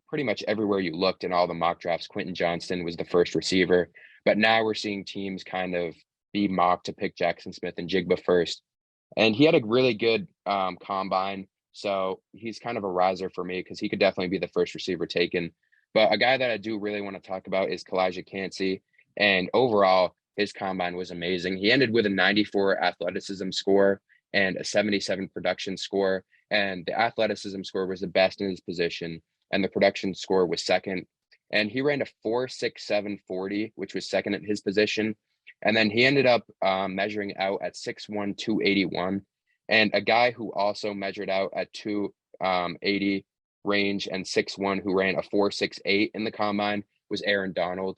pretty much everywhere you looked in all the mock drafts, Quentin Johnston was the first receiver. But now we're seeing teams kind of be mocked to pick Jackson Smith and Jigba first. And he had a really good combine. So he's kind of a riser for me because he could definitely be the first receiver taken. But a guy that I do really want to talk about is Kalijah Cansey. And overall, his combine was amazing. He ended with a 94 athleticism score and a 77 production score. And the athleticism score was the best in his position. And the production score was second. And he ran a 4.67 40, which was second at his position. And then he ended up measuring out at 6'1", 281. And a guy who also measured out at 280 range and 6'1", who ran a 4.68 in the combine was Aaron Donald,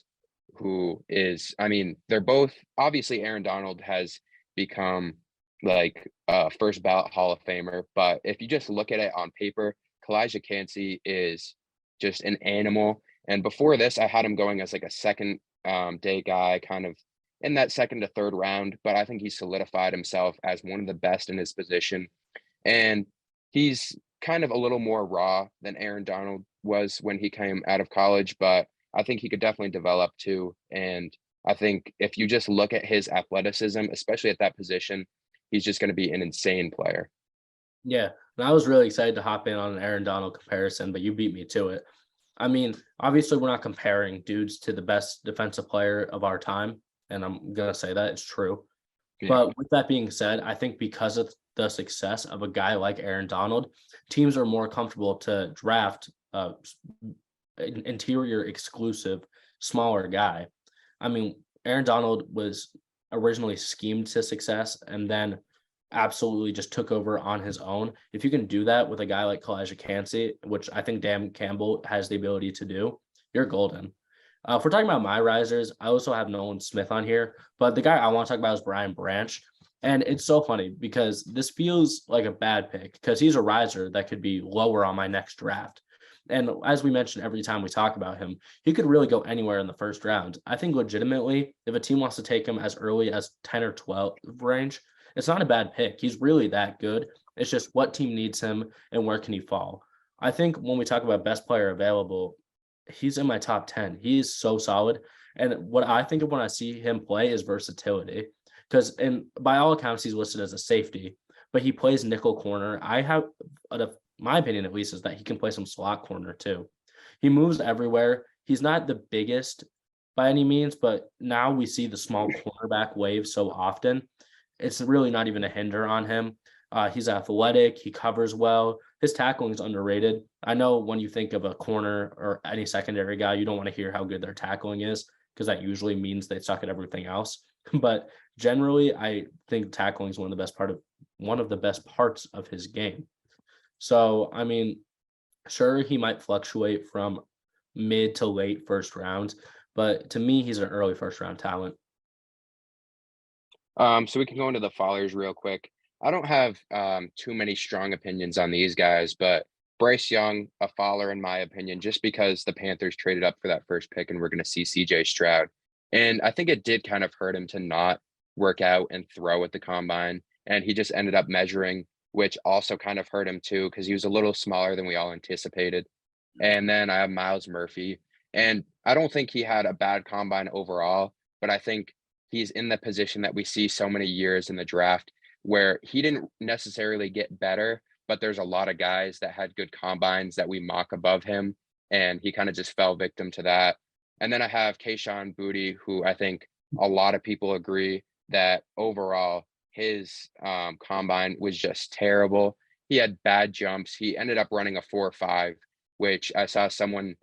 who is, I mean, they're both, obviously Aaron Donald has become like a first ballot Hall of Famer. But if you just look at it on paper, Kalijah Cansey is just an animal. And before this, I had him going as like a second day guy, kind of in that second to third round. But I think he solidified himself as one of the best in his position. And he's kind of a little more raw than Aaron Donald was when he came out of college. But I think he could definitely develop too. And I think if you just look at his athleticism, especially at that position, he's just going to be an insane player. Yeah, and I was really excited to hop in on an Aaron Donald comparison, but you beat me to it. I mean, obviously, we're not comparing dudes to the best defensive player of our time, and I'm gonna say that it's true. Yeah. But with that being said, I think because of the success of a guy like Aaron Donald, teams are more comfortable to draft an interior exclusive, smaller guy. I mean, Aaron Donald was originally schemed to success and then absolutely just took over on his own. If you can do that with a guy like Kalijah Cansey, which I think Dan Campbell has the ability to do, you're golden. If we're talking about my risers, I also have Nolan Smith on here, but the guy I want to talk about is Brian Branch. And it's so funny because this feels like a bad pick because he's a riser that could be lower on my next draft. And as we mentioned, every time we talk about him, he could really go anywhere in the first round. I think legitimately, if a team wants to take him as early as 10 or 12 range, it's not a bad pick. He's really that good. It's just what team needs him and where can he fall. I think when we talk about best player available, he's in my top 10. He's so solid. And what I think of when I see him play is versatility. Because by all accounts, he's listed as a safety, but he plays nickel corner. I have my opinion at least is that he can play some slot corner too. He moves everywhere. He's not the biggest by any means, but now we see the small cornerback wave so often. It's really not even a hinder on him. He's athletic. He covers well. His tackling is underrated. I know when you think of a corner or any secondary guy, you don't want to hear how good their tackling is because that usually means they suck at everything else. But generally, I think tackling is one of the best parts of his game. So, I mean, sure, he might fluctuate from mid to late first round, but to me, he's an early first round talent. So we can go into the fallers real quick. I don't have too many strong opinions on these guys, but Bryce Young, a faller in my opinion, just because the Panthers traded up for that first pick and we're going to see CJ Stroud. And I think it did kind of hurt him to not work out and throw at the combine. And he just ended up measuring, which also kind of hurt him too, because he was a little smaller than we all anticipated. And then I have Miles Murphy. And I don't think he had a bad combine overall, but I think he's in the position that we see so many years in the draft where he didn't necessarily get better, but there's a lot of guys that had good combines that we mock above him. And he kind of just fell victim to that. And then I have Kayshon Boutte, who I think a lot of people agree that overall his combine was just terrible. He had bad jumps. He ended up running a 4.5, which I saw someone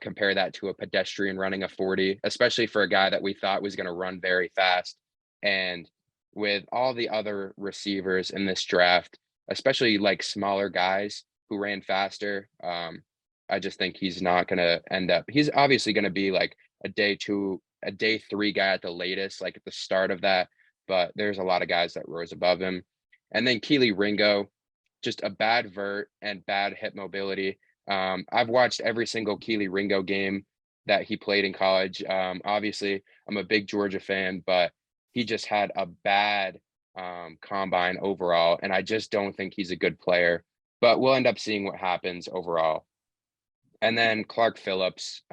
compare that to a pedestrian running a 40, especially for a guy that we thought was going to run very fast. And with all the other receivers in this draft, especially like smaller guys who ran faster, I just think he's not going to end up. He's obviously going to be like a day 3 guy at the latest, like at the start of that. But there's a lot of guys that rose above him. And then Keely Ringo, just a bad vert and bad hip mobility. I've watched every single Keely Ringo game that he played in college. Obviously, I'm a big Georgia fan, but he just had a bad combine overall, and I just don't think he's a good player. But we'll end up seeing what happens overall. And then Clark Phillips,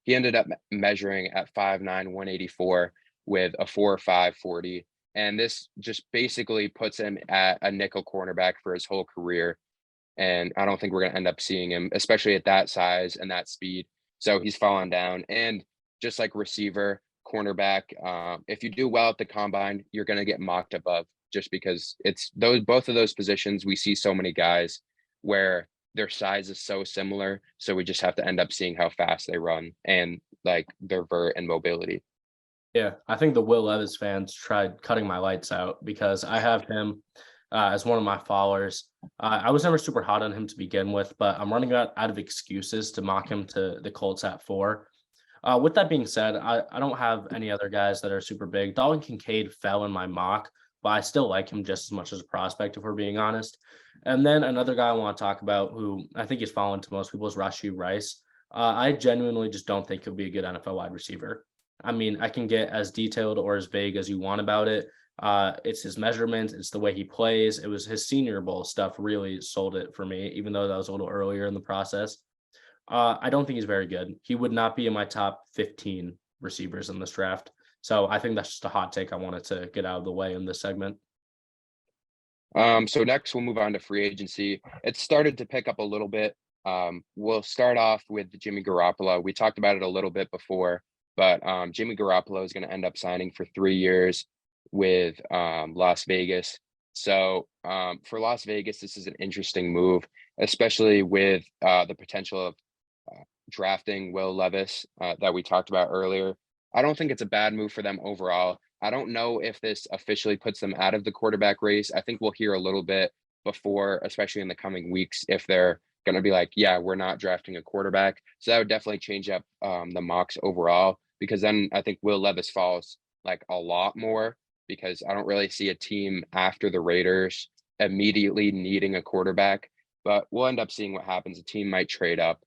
he ended up measuring at 5'9", 184 with a 4.5 40. And this just basically puts him at a nickel cornerback for his whole career. And I don't think we're going to end up seeing him, especially at that size and that speed. So he's fallen down. And just like receiver, cornerback, if you do well at the combine, you're going to get mocked above just because it's both of those positions. We see so many guys where their size is so similar. So we just have to end up seeing how fast they run and like their vert and mobility. Yeah, I think the Will Levis fans tried cutting my lights out because I have him as one of my followers. I was never super hot on him to begin with, but I'm running out of excuses to mock him to the Colts at 4. With that being said, I don't have any other guys that are super big. Dalton Kincaid fell in my mock, but I still like him just as much as a prospect, if we're being honest. And then another guy I want to talk about who I think he's fallen to most people is Rashee Rice. I genuinely just don't think he'll be a good NFL wide receiver. I mean, I can get as detailed or as vague as you want about it. It's his measurements. It's the way he plays. It was his Senior Bowl stuff really sold it for me, even though that was a little earlier in the process. I don't think he's very good. He would not be in my top 15 receivers in this draft. So I think that's just a hot take I wanted to get out of the way in this segment. So next we'll move on to free agency. It started to pick up a little bit. We'll start off with Jimmy Garoppolo. We talked about it a little bit before, but Jimmy Garoppolo is going to end up signing for 3 years with Las Vegas. So for Las Vegas, this is an interesting move, especially with the potential of drafting Will Levis that we talked about earlier. I don't think it's a bad move for them overall. I don't know if this officially puts them out of the quarterback race. I think we'll hear a little bit before, especially in the coming weeks, if they're going to be like, yeah, we're not drafting a quarterback. So that would definitely change up the mocks overall, because then I think Will Levis falls like a lot more, because I don't really see a team after the Raiders immediately needing a quarterback, but we'll end up seeing what happens. A team might trade up.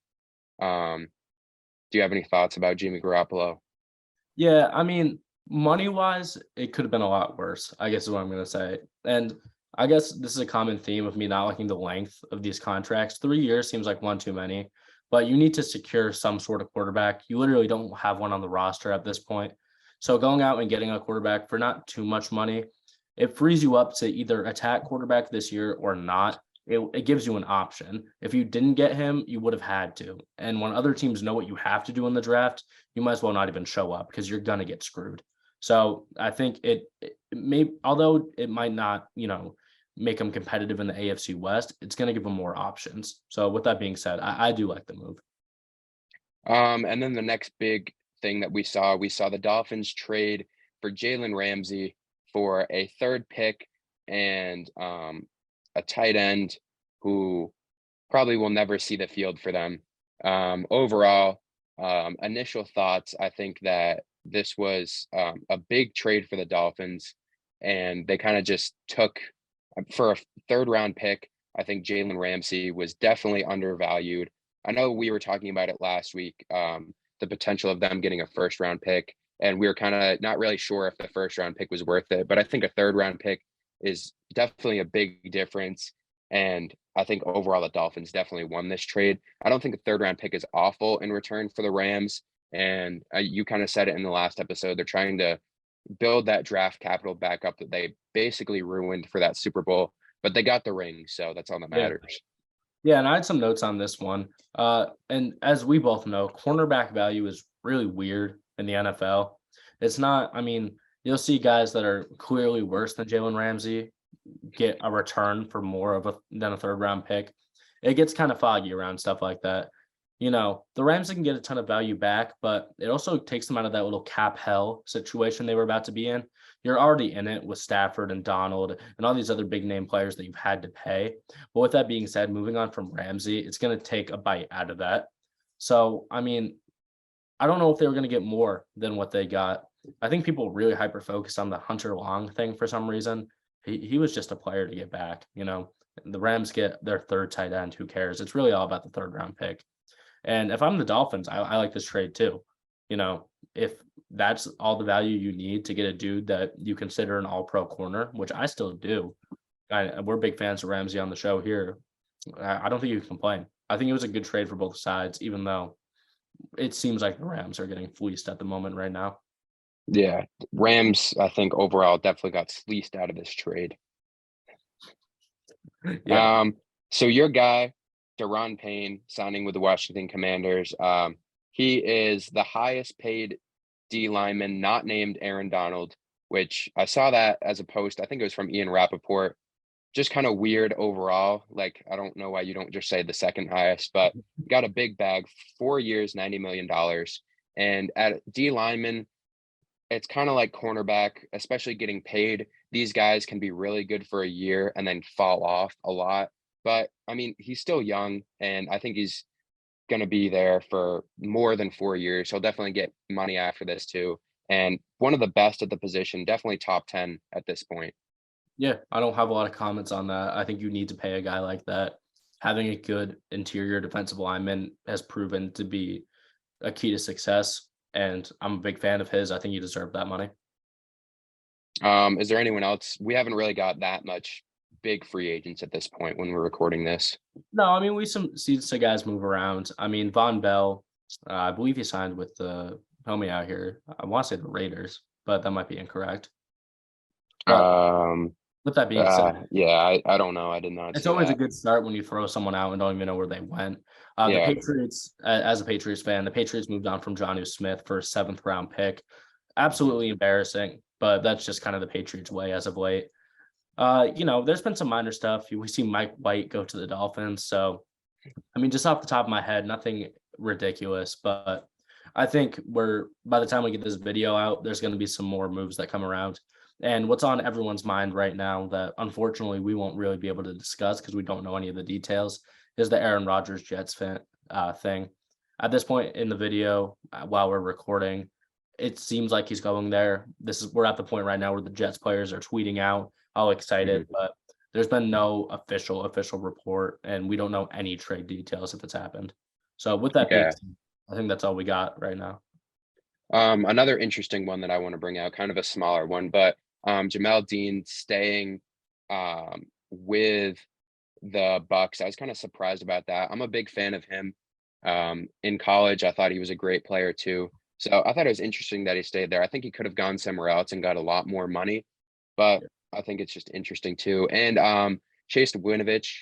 Do you have any thoughts about Jimmy Garoppolo? Yeah, I mean, money wise, it could have been a lot worse, I guess is what I'm going to say. And I guess this is a common theme of me not liking the length of these contracts. 3 years seems like one too many, but you need to secure some sort of quarterback. You literally don't have one on the roster at this point. So going out and getting a quarterback for not too much money, it frees you up to either attack quarterback this year or not. It gives you an option. If you didn't get him, you would have had to. And when other teams know what you have to do in the draft, you might as well not even show up because you're going to get screwed. So I think it may, although it might not, make them competitive in the AFC West, it's going to give them more options. So with that being said, I do like the move. And then the next big thing that we saw the Dolphins trade for Jalen Ramsey for a third pick and a tight end who probably will never see the field for them. Overall, initial thoughts, I think that this was a big trade for the Dolphins, and they kind of just took for a third round pick. I think Jalen Ramsey was definitely undervalued. I know we were talking about it last week, the potential of them getting a first round pick, and we were kind of not really sure if the first round pick was worth it, but I think a third round pick is definitely a big difference. And I think overall the Dolphins definitely won this trade. I don't think a third round pick is awful in return for the Rams. And you kind of said it in the last episode, they're trying to build that draft capital back up that they basically ruined for that Super Bowl, but they got the ring. So that's all that matters. Yeah, and I had some notes on this one. And as we both know, cornerback value is really weird in the NFL. It's not, I mean, you'll see guys that are clearly worse than Jalen Ramsey get a return for more than a third round pick. It gets kind of foggy around stuff like that. The Rams can get a ton of value back, but it also takes them out of that little cap hell situation they were about to be in. You're already in it with Stafford and Donald and all these other big name players that you've had to pay. But with that being said, moving on from Ramsey, it's going to take a bite out of that. So, I mean, I don't know if they were going to get more than what they got. I think people really hyper focused on the Hunter Long thing for some reason. He was just a player to get back. The Rams get their third tight end. Who cares? It's really all about the third round pick. And if I'm the Dolphins, I like this trade too. If that's all the value you need to get a dude that you consider an all-pro corner, which I still do. We're big fans of Ramsey on the show here. I don't think you can complain. I think it was a good trade for both sides, even though it seems like the Rams are getting fleeced at the moment right now. Yeah, Rams, I think overall definitely got fleeced out of this trade. Yeah. So your guy, Daron Payne, signing with the Washington Commanders. He is the highest paid D lineman not named Aaron Donald, which I saw that as a post. I think it was from Ian Rappaport. Just kind of weird overall. Like, I don't know why you don't just say the second highest, but got a big bag, 4 years, $90 million. And at D lineman, it's kind of like cornerback, especially getting paid. These guys can be really good for a year and then fall off a lot. But I mean, he's still young, and I think he's going to be there for more than 4 years. He'll definitely get money after this too. And one of the best at the position, definitely top 10 at this point. Yeah, I don't have a lot of comments on that. I think you need to pay a guy like that. Having a good interior defensive lineman has proven to be a key to success, and I'm a big fan of his. I think he deserved that money. Is there anyone else? We haven't really got that much big free agents at this point when we're recording this. No, I mean, we see some guys move around. I mean, Von Bell, I believe he signed with help me out here. I want to say the Raiders, but that might be incorrect. But with that being said, yeah, I don't know. I did not. It's always a good start when you throw someone out and don't even know where they went. The Patriots, as a Patriots fan, the Patriots moved on from Jonnu Smith for a 7th round pick. Absolutely embarrassing, but that's just kind of the Patriots way as of late. There's been some minor stuff. We see Mike White go to the Dolphins. So, I mean, just off the top of my head, nothing ridiculous, but I think by the time we get this video out, there's going to be some more moves that come around. And what's on everyone's mind right now that unfortunately we won't really be able to discuss because we don't know any of the details is the Aaron Rodgers Jets thing. At this point in the video, while we're recording, it seems like he's going there. We're at the point right now where the Jets players are tweeting out how excited, but there's been no official report, and we don't know any trade details if it's happened. So with that being said, I think that's all we got right now. Another interesting one that I want to bring out, kind of a smaller one, but Jamel Dean staying with the Bucks. I was kind of surprised about that. I'm a big fan of him. In college, I thought he was a great player too. So I thought it was interesting that he stayed there. I think he could have gone somewhere else and got a lot more money, but I think it's just interesting too. And Chase Winovich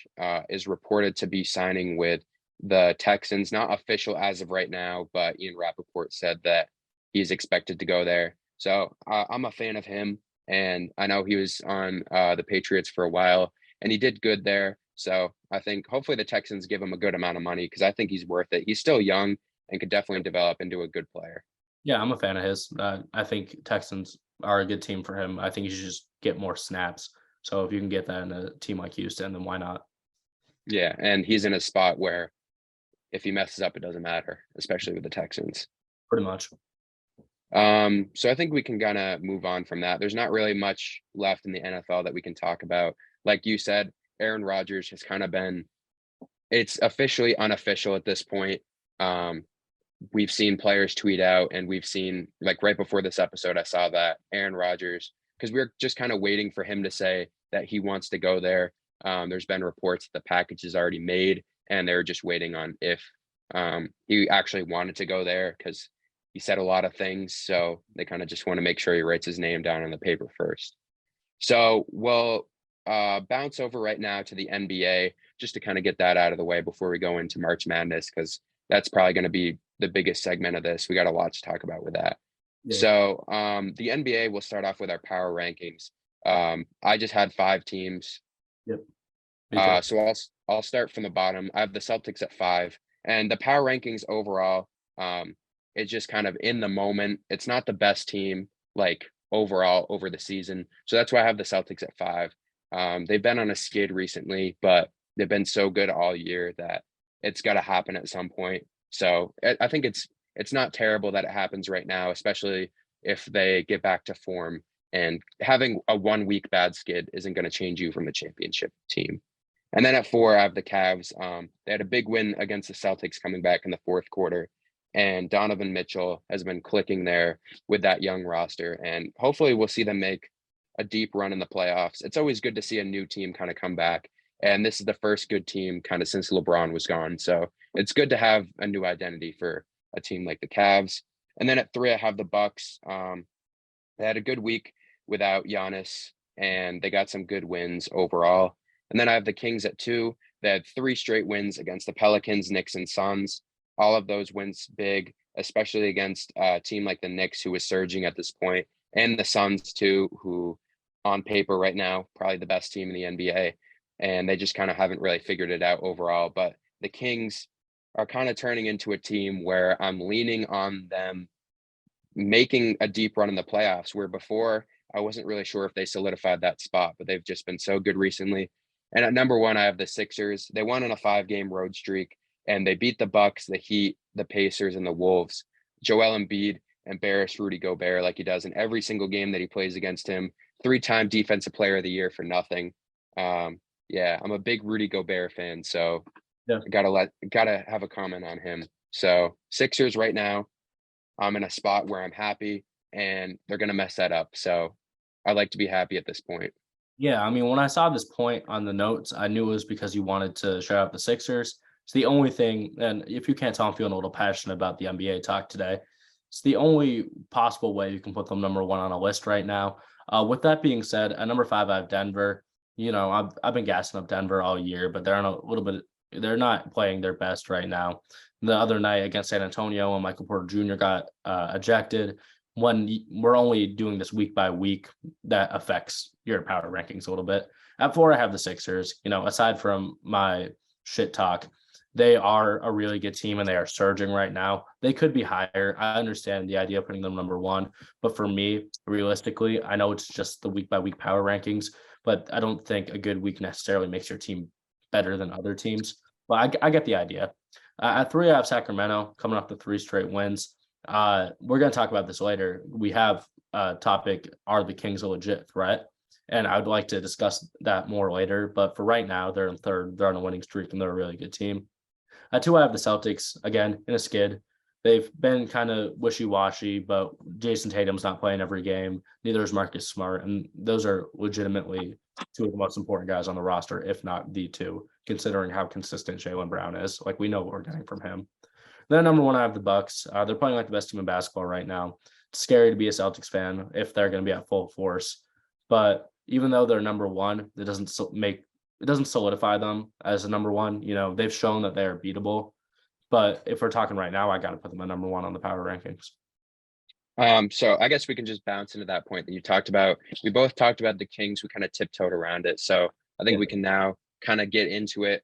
is reported to be signing with the Texans, not official as of right now, but Ian Rappaport said that he's expected to go there. So I'm a fan of him, and I know he was on the Patriots for a while, and he did good there. So I think hopefully the Texans give him a good amount of money because I think he's worth it. He's still young and could definitely develop into a good player. Yeah, I'm a fan of his. I think Texans are a good team for him. I think he should just get more snaps. So if you can get that in a team like Houston, then why not? Yeah, and he's in a spot where if he messes up, it doesn't matter, especially with the Texans. Pretty much. So I think we can kind of move on from that. There's not really much left in the NFL that we can talk about. Like you said, Aaron Rodgers has kind of been, it's officially unofficial at this point. We've seen players tweet out, and we've seen, like right before this episode, I saw that Aaron Rodgers, because we were just kind of waiting for him to say that he wants to go there. There's been reports that the package is already made, and they're just waiting on if he actually wanted to go there, because he said a lot of things. So they kind of just want to make sure he writes his name down on the paper first. So we'll bounce over right now to the NBA just to kind of get that out of the way before we go into March Madness, because that's probably going to be the biggest segment of this. We got a lot to talk about with that. Yeah. So the NBA, will start off with our power rankings. I just had 5 teams. Yep. So I'll start from the bottom. I have the Celtics at 5, and the power rankings overall, it's just kind of in the moment. It's not the best team like overall over the season. So that's why I have the Celtics at 5. They've been on a skid recently, but they've been so good all year that it's got to happen at some point. So I think it's not terrible that it happens right now, especially if they get back to form, and having a 1 week bad skid isn't going to change you from the championship team. And then at 4, I have the Cavs. They had a big win against the Celtics coming back in the 4th quarter, and Donovan Mitchell has been clicking there with that young roster, and hopefully we'll see them make a deep run in the playoffs. It's always good to see a new team kind of come back, and this is the first good team kind of since LeBron was gone. So it's good to have a new identity for a team like the Cavs. And then at 3, I have the Bucks. They had a good week without Giannis, and they got some good wins overall. And then I have the Kings at 2. They had 3 straight wins against the Pelicans, Knicks, and Suns. All of those wins big, especially against a team like the Knicks, who is surging at this point, and the Suns too, who on paper right now, probably the best team in the NBA. And they just kind of haven't really figured it out overall. But the Kings are kind of turning into a team where I'm leaning on them making a deep run in the playoffs, where before I wasn't really sure if they solidified that spot, but they've just been so good recently. And at number 1, I have the Sixers. They won on a 5-game road streak, and they beat the Bucks, the Heat, the Pacers, and the Wolves. Joel Embiid embarrassed Rudy Gobert like he does in every single game that he plays against him. 3-time Defensive Player of the Year for nothing. Yeah, I'm a big Rudy Gobert fan, so yeah. Gotta have a comment on him. So Sixers right now, I'm in a spot where I'm happy, and they're gonna mess that up. So I like to be happy at this point. Yeah, I mean, when I saw this point on the notes, I knew it was because you wanted to shout out the Sixers. It's the only thing, and if you can't tell, I'm feeling a little passionate about the NBA talk today. It's the only possible way you can put them number 1 on a list right now. With that being said, at number 5, I have Denver. You know, I've been gassing up Denver all year, but they're on a little bit. They're not playing their best right now. The other night against San Antonio, when Michael Porter Jr. got ejected, when we're only doing this week by week, that affects your power rankings a little bit. At 4, I have the Sixers. You know, aside from my shit talk, They are a really good team and they are surging right now. They could be higher. I understand the idea of putting them number one, but for me, realistically, I know it's just the week by week power rankings, but I don't think a good week necessarily makes your team better than other teams. But I get the idea. At 3, I have Sacramento coming off the 3 straight wins. We're going to talk about this later. We have a topic, are the Kings a legit threat? And I would like to discuss that more later. But for right now, they're in 3rd. They're on a winning streak and they're a really good team. At 2, I have the Celtics, again, in a skid. They've been kind of wishy-washy, but Jason Tatum's not playing every game. Neither is Marcus Smart. And those are legitimately 2 of the most important guys on the roster, if not the 2, considering how consistent Jaylen Brown is. Like, we know what we're getting from him. Then number 1, I have the Bucks. They're playing like the best team in basketball right now. It's scary to be a Celtics fan if they're going to be at full force. But even though they're number 1, it doesn't solidify them as a number 1. You know, they've shown that they are beatable. But if we're talking right now, I got to put them at number 1 on the power rankings. So I guess we can just bounce into that point that you talked about. We both talked about the Kings. We kind of tiptoed around it. So I think we can now kind of get into it.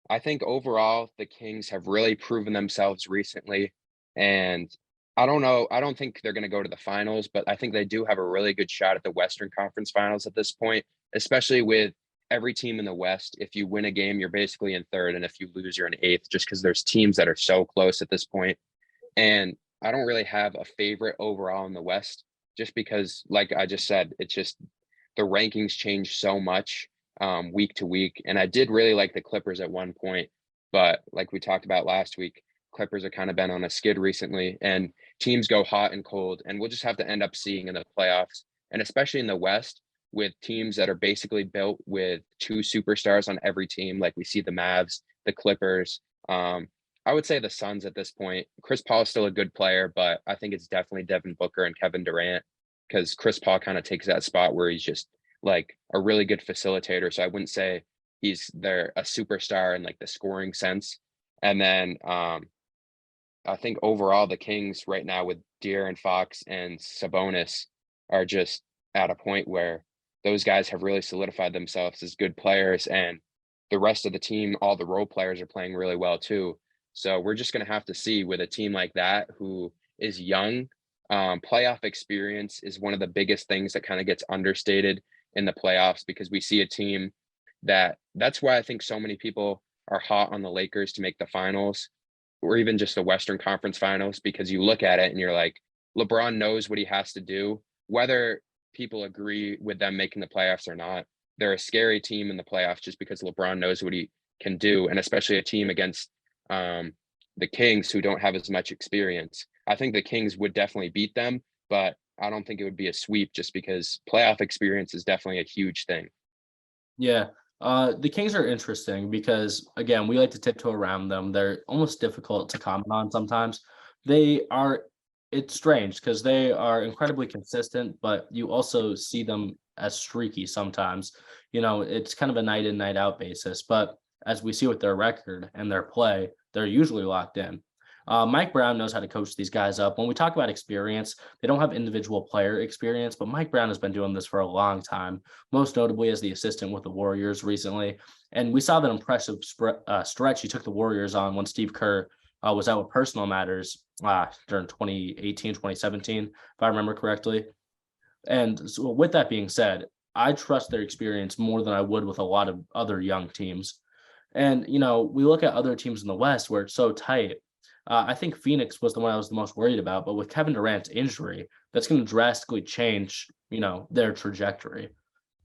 I think overall, the Kings have really proven themselves recently. And I don't know. I don't think they're going to go to the finals, but I think they do have a really good shot at the Western Conference Finals at this point, especially with every team in the West. If you win a game, you're basically in 3rd. And if you lose, you're in 8th, just because there's teams that are so close at this point. And I don't really have a favorite overall in the West, just because, like I just said, it's just the rankings change so much week to week. And I did really like the Clippers at one point, but like we talked about last week, Clippers have kind of been on a skid recently, and teams go hot and cold. And we'll just have to end up seeing in the playoffs, and especially in the West, with teams that are basically built with 2 superstars on every team, like we see the Mavs, the Clippers. I would say the Suns at this point. Chris Paul is still a good player, but I think it's definitely Devin Booker and Kevin Durant, because Chris Paul kind of takes that spot where he's just like a really good facilitator. So I wouldn't say he's a superstar in like the scoring sense. And then I think overall the Kings right now with De'Aaron Fox and Sabonis are just at a point where those guys have really solidified themselves as good players, and the rest of the team, all the role players are playing really well too. So we're just going to have to see with a team like that who is young. Playoff experience is one of the biggest things that kind of gets understated in the playoffs, because we see a team that's why I think so many people are hot on the Lakers to make the finals, or even just the Western Conference Finals, because you look at it and you're like, LeBron knows what he has to do, whether people agree with them making the playoffs or not. They're a scary team in the playoffs just because LeBron knows what he can do, and especially a team against the Kings, who don't have as much experience. I think the Kings would definitely beat them, but I don't think it would be a sweep, just because playoff experience is definitely a huge thing. Yeah. The Kings are interesting because, again, we like to tiptoe around them. They're almost difficult to comment on sometimes. It's strange because they are incredibly consistent, but you also see them as streaky sometimes. You know, it's kind of a night in, night out basis. But as we see with their record and their play, they're usually locked in. Mike Brown knows how to coach these guys up. When we talk about experience, they don't have individual player experience, but Mike Brown has been doing this for a long time, most notably as the assistant with the Warriors recently. And we saw that impressive stretch he took the Warriors on when Steve Kerr was out with personal matters during 2018, 2017, if I remember correctly. And so with that being said, I trust their experience more than I would with a lot of other young teams. And, you know, we look at other teams in the West where it's so tight. I think Phoenix was the one I was the most worried about, but with Kevin Durant's injury, that's going to drastically change, you know, their trajectory.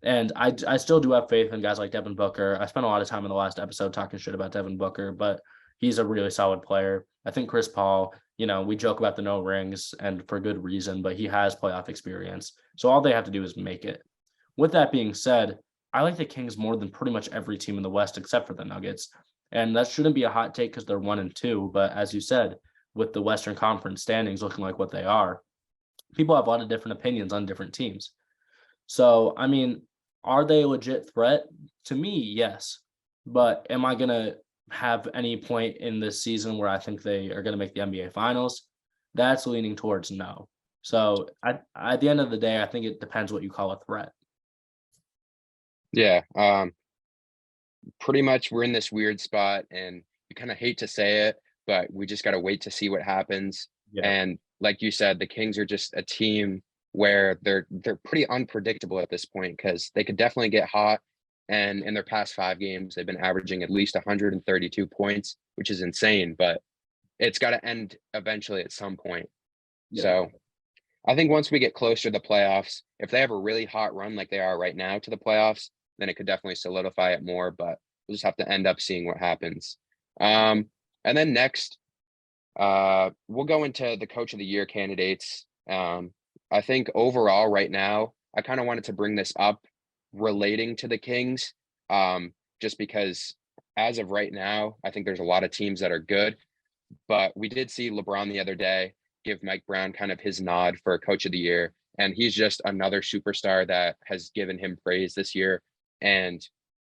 And I still do have faith in guys like Devin Booker. I spent a lot of time in the last episode talking shit about Devin Booker, but he's a really solid player. I think Chris Paul, you know, we joke about the no rings, and for good reason, but he has playoff experience. So all they have to do is make it. With that being said, I like the Kings more than pretty much every team in the West except for the Nuggets. And that shouldn't be a hot take because they're 1-2. But as you said, with the Western Conference standings looking like what they are, people have a lot of different opinions on different teams. So, I mean, are they a legit threat? To me, yes. But am I going to have any point in this season where I think they are going to make the NBA Finals? That's leaning towards no. So, at the end of the day, I think it depends what you call a threat. Yeah. Pretty much we're in this weird spot, and you kind of hate to say it, but we just got to wait to see what happens. Yeah. And like you said, the Kings are just a team where they're pretty unpredictable at this point because they could definitely get hot. And in their past 5 games, they've been averaging at least 132 points, which is insane, but it's got to end eventually at some point. Yeah. So I think once we get closer to the playoffs, if they have a really hot run like they are right now to the playoffs, then it could definitely solidify it more, but we'll just have to end up seeing what happens. And then next, we'll go into the coach of the year candidates. I think overall right now, I kind of wanted to bring this up relating to the Kings, just because as of right now, I think there's a lot of teams that are good, but we did see LeBron the other day give Mike Brown kind of his nod for coach of the year. And he's just another superstar that has given him praise this year. And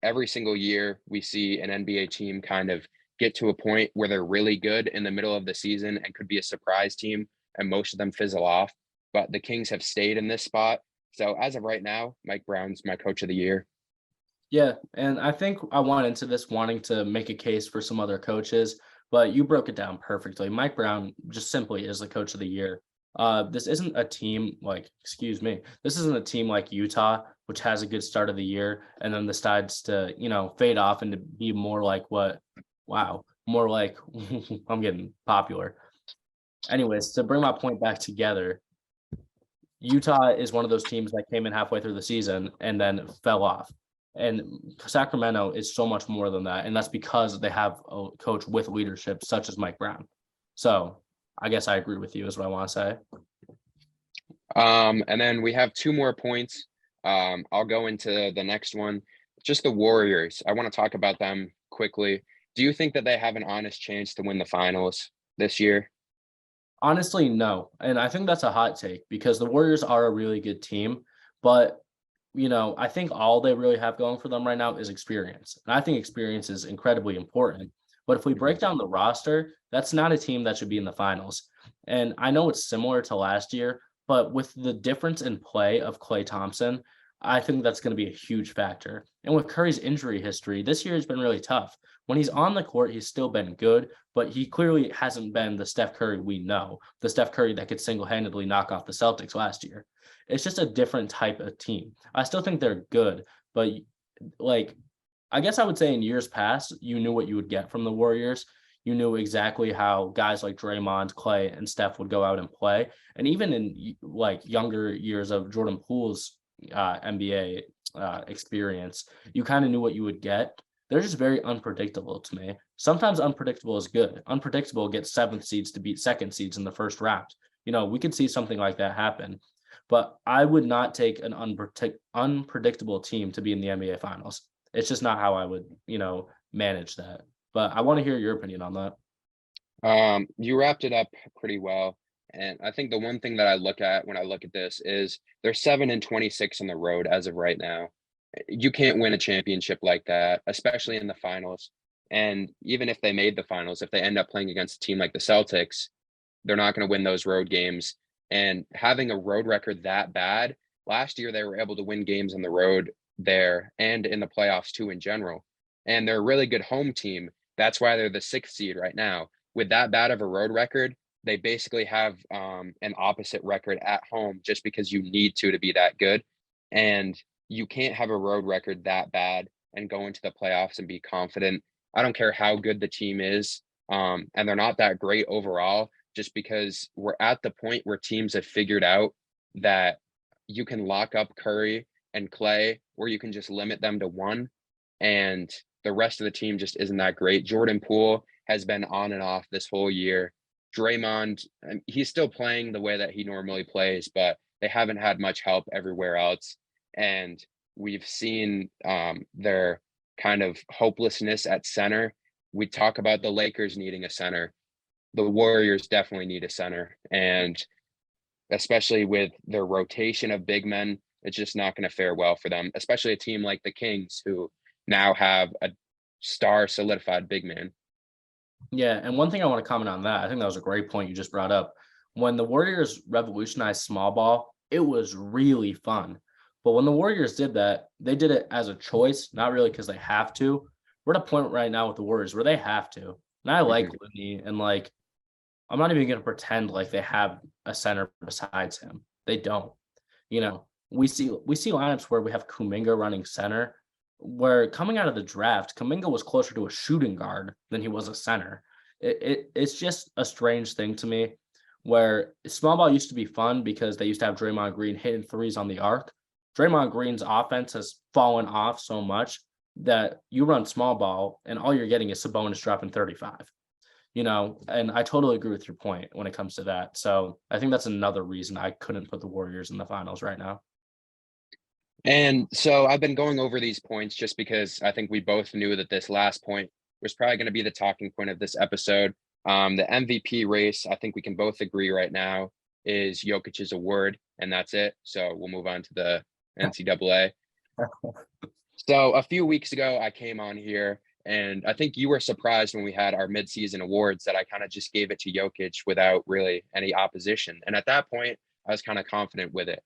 every single year we see an NBA team kind of get to a point where they're really good in the middle of the season and could be a surprise team, and most of them fizzle off. But the Kings have stayed in this spot. So as of right now, Mike Brown's my coach of the year. Yeah, and I think I went into this wanting to make a case for some other coaches, but you broke it down perfectly. Mike Brown just simply is the coach of the year. This isn't a team like, excuse me, this isn't a team like Utah, which has a good start of the year and then decides to, fade off and to be more like more like I'm getting popular. Anyways, to bring my point back together, Utah is one of those teams that came in halfway through the season and then fell off. And Sacramento is so much more than that. And that's because they have a coach with leadership such as Mike Brown. So I guess I agree with you is what I want to say. And then we have 2 more points. I'll go into the next one. Just the Warriors. I want to talk about them quickly. Do you think that they have an honest chance to win the finals this year? Honestly, no. And I think that's a hot take because the Warriors are a really good team. But, I think all they really have going for them right now is experience. And I think experience is incredibly important. But if we break down the roster, that's not a team that should be in the finals. And I know it's similar to last year, but with the difference in play of Klay Thompson, I think that's going to be a huge factor. And with Curry's injury history, this year has been really tough. When he's on the court, he's still been good, but he clearly hasn't been the Steph Curry we know, the Steph Curry that could single-handedly knock off the Celtics last year. It's just a different type of team. I still think they're good, but I guess I would say in years past, you knew what you would get from the Warriors. You knew exactly how guys like Draymond, Klay, and Steph would go out and play. And even in younger years of Jordan Poole's NBA experience, you kind of knew what you would get. They're just very unpredictable to me. Sometimes unpredictable is good. Unpredictable gets 7th seeds to beat 2nd seeds in the first round. We could see something like that happen. But I would not take an unpredictable team to be in the NBA Finals. It's just not how I would, manage that. But I want to hear your opinion on that. You wrapped it up pretty well. And I think the one thing that I look at when I look at this is they're 7-26 on the road as of right now. You can't win a championship like that, especially in the finals. And even if they made the finals, if they end up playing against a team like the Celtics, they're not going to win those road games. And having a road record that bad, last year they were able to win games on the road there and in the playoffs too in general. And they're a really good home team. That's why they're the 6th seed right now. With that bad of a road record, they basically have an opposite record at home just because you need to be that good. And you can't have a road record that bad and go into the playoffs and be confident. I don't care how good the team is. And they're not that great overall, just because we're at the point where teams have figured out that you can lock up Curry and Klay, or you can just limit them to 1. And the rest of the team just isn't that great. Jordan Poole has been on and off this whole year. Draymond, he's still playing the way that he normally plays, but they haven't had much help everywhere else. And we've seen their kind of hopelessness at center. We talk about the Lakers needing a center. The Warriors definitely need a center. And especially with their rotation of big men, it's just not going to fare well for them, especially a team like the Kings, who now have a star solidified big man. Yeah, and one thing I want to comment on that, I think that was a great point you just brought up. When the Warriors revolutionized small ball, it was really fun. But when the Warriors did that, they did it as a choice, not really because they have to. We're at a point right now with the Warriors where they have to. And I like Looney, and like I'm not even gonna pretend like they have a center besides him. They don't. You know, we see lineups where we have Kuminga running center, where coming out of the draft, Kuminga was closer to a shooting guard than he was a center. It's just a strange thing to me where small ball used to be fun because they used to have Draymond Green hitting threes on the arc. Draymond Green's offense has fallen off so much that you run small ball and all you're getting is Sabonis dropping 35. And I totally agree with your point when it comes to that. So I think that's another reason I couldn't put the Warriors in the finals right now. And so I've been going over these points just because I think we both knew that this last point was probably going to be the talking point of this episode. The MVP race, I think we can both agree right now, is Jokic's award, and that's it. So we'll move on to the NCAA. So a few weeks ago, I came on here, and I think you were surprised when we had our midseason awards that I kind of just gave it to Jokic without really any opposition. And at that point, I was kind of confident with it.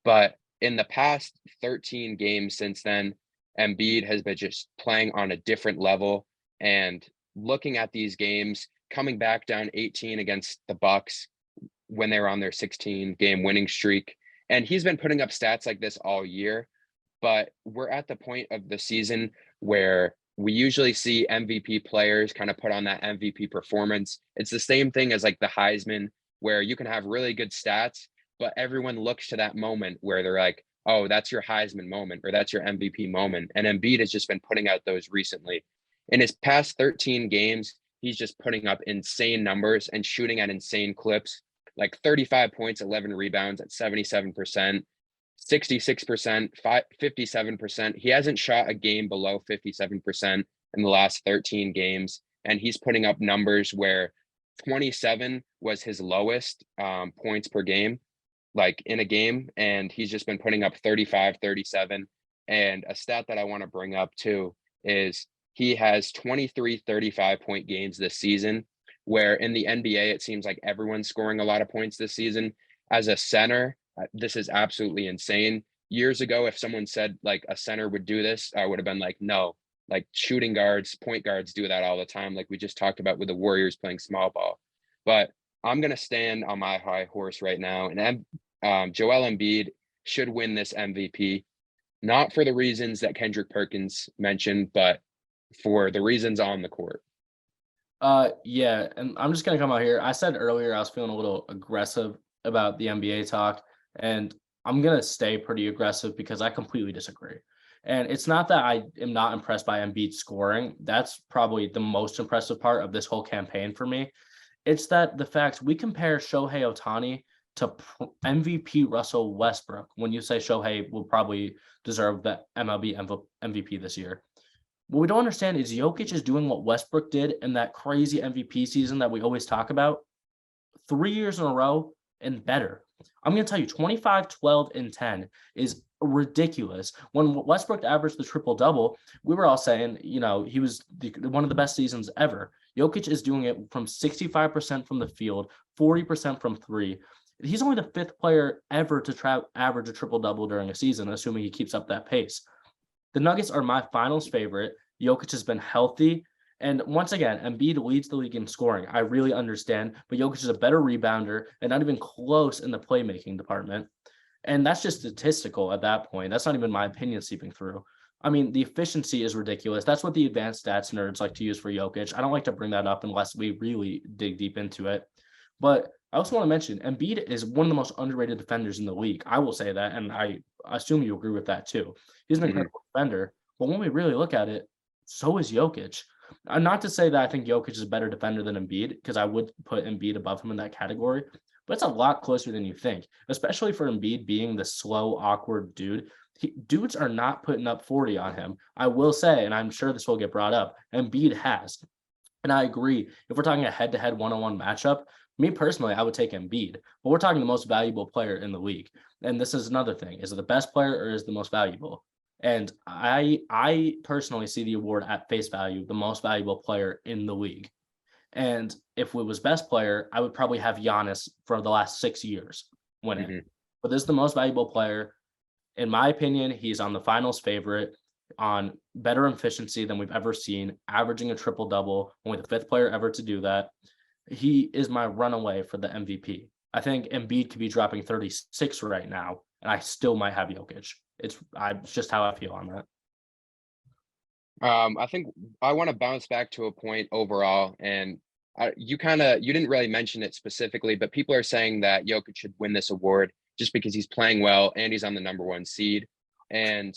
But in the past 13 games since then, Embiid has been just playing on a different level. And looking at these games, coming back down 18 against the Bucks when they were on their 16-game winning streak. And he's been putting up stats like this all year. But we're at the point of the season where we usually see MVP players kind of put on that MVP performance. It's the same thing as like the Heisman, where you can have really good stats, but everyone looks to that moment where they're like, oh, that's your Heisman moment or that's your MVP moment. And Embiid has just been putting out those recently. In his past 13 games, he's just putting up insane numbers and shooting at insane clips, like 35 points, 11 rebounds at 77%. 66%, 57%. He hasn't shot a game below 57% in the last 13 games. And he's putting up numbers where 27 was his lowest points per game, like in a game. And he's just been putting up 35, 37. And a stat that I want to bring up too is he has 23 35-point games this season, where in the NBA, it seems like everyone's scoring a lot of points this season. As a center, this is absolutely insane. Years ago, if someone said like a center would do this, I would have been like, no, like shooting guards, point guards do that all the time. Like we just talked about with the Warriors playing small ball. But I'm going to stand on my high horse right now. And Joel Embiid should win this MVP, not for the reasons that Kendrick Perkins mentioned, but for the reasons on the court. Yeah, and I'm just gonna come out here. I said earlier I was feeling a little aggressive about the NBA talk, and I'm gonna stay pretty aggressive because I completely disagree. And it's not that I am not impressed by Embiid scoring. That's probably the most impressive part of this whole campaign for me. It's that the fact we compare Shohei Ohtani to MVP Russell Westbrook when you say Shohei will probably deserve the MLB MVP this year. What we don't understand is Jokic is doing what Westbrook did in that crazy MVP season that we always talk about 3 years in a row and better. I'm going to tell you 25, 12, and 10 is ridiculous. When Westbrook averaged the triple-double, we were all saying, he was one of the best seasons ever. Jokic is doing it from 65% from the field, 40% from three. He's only the fifth player ever to average a triple-double during a season, assuming he keeps up that pace. The Nuggets are my finals favorite. Jokic has been healthy. And once again, Embiid leads the league in scoring. I really understand. But Jokic is a better rebounder and not even close in the playmaking department. And that's just statistical at that point. That's not even my opinion seeping through. I mean, the efficiency is ridiculous. That's what the advanced stats nerds like to use for Jokic. I don't like to bring that up unless we really dig deep into it. But I also want to mention Embiid is one of the most underrated defenders in the league. I will say that, and I assume you agree with that too. He's an incredible defender, but when we really look at it, so is Jokic. Not to say that I think Jokic is a better defender than Embiid, because I would put Embiid above him in that category, but it's a lot closer than you think, especially for Embiid being the slow, awkward dude. Dudes are not putting up 40 on him. I will say, and I'm sure this will get brought up, Embiid has. And I agree. If we're talking a head-to-head one-on-one matchup, me personally, I would take Embiid, but we're talking the most valuable player in the league. And this is another thing. Is it the best player or is the most valuable? And I personally see the award at face value, the most valuable player in the league. And if it was best player, I would probably have Giannis for the last 6 years winning. But this is the most valuable player. In my opinion, he's on the finals favorite. on better efficiency than we've ever seen, averaging a triple-double, only the 5th player ever to do that. He is my runaway for the MVP. I think Embiid could be dropping 36 right now, and I still might have Jokic. It's just how I feel on that. I think I want to bounce back to a point overall, and you didn't really mention it specifically, but people are saying that Jokic should win this award just because he's playing well and he's on the #1 seed. And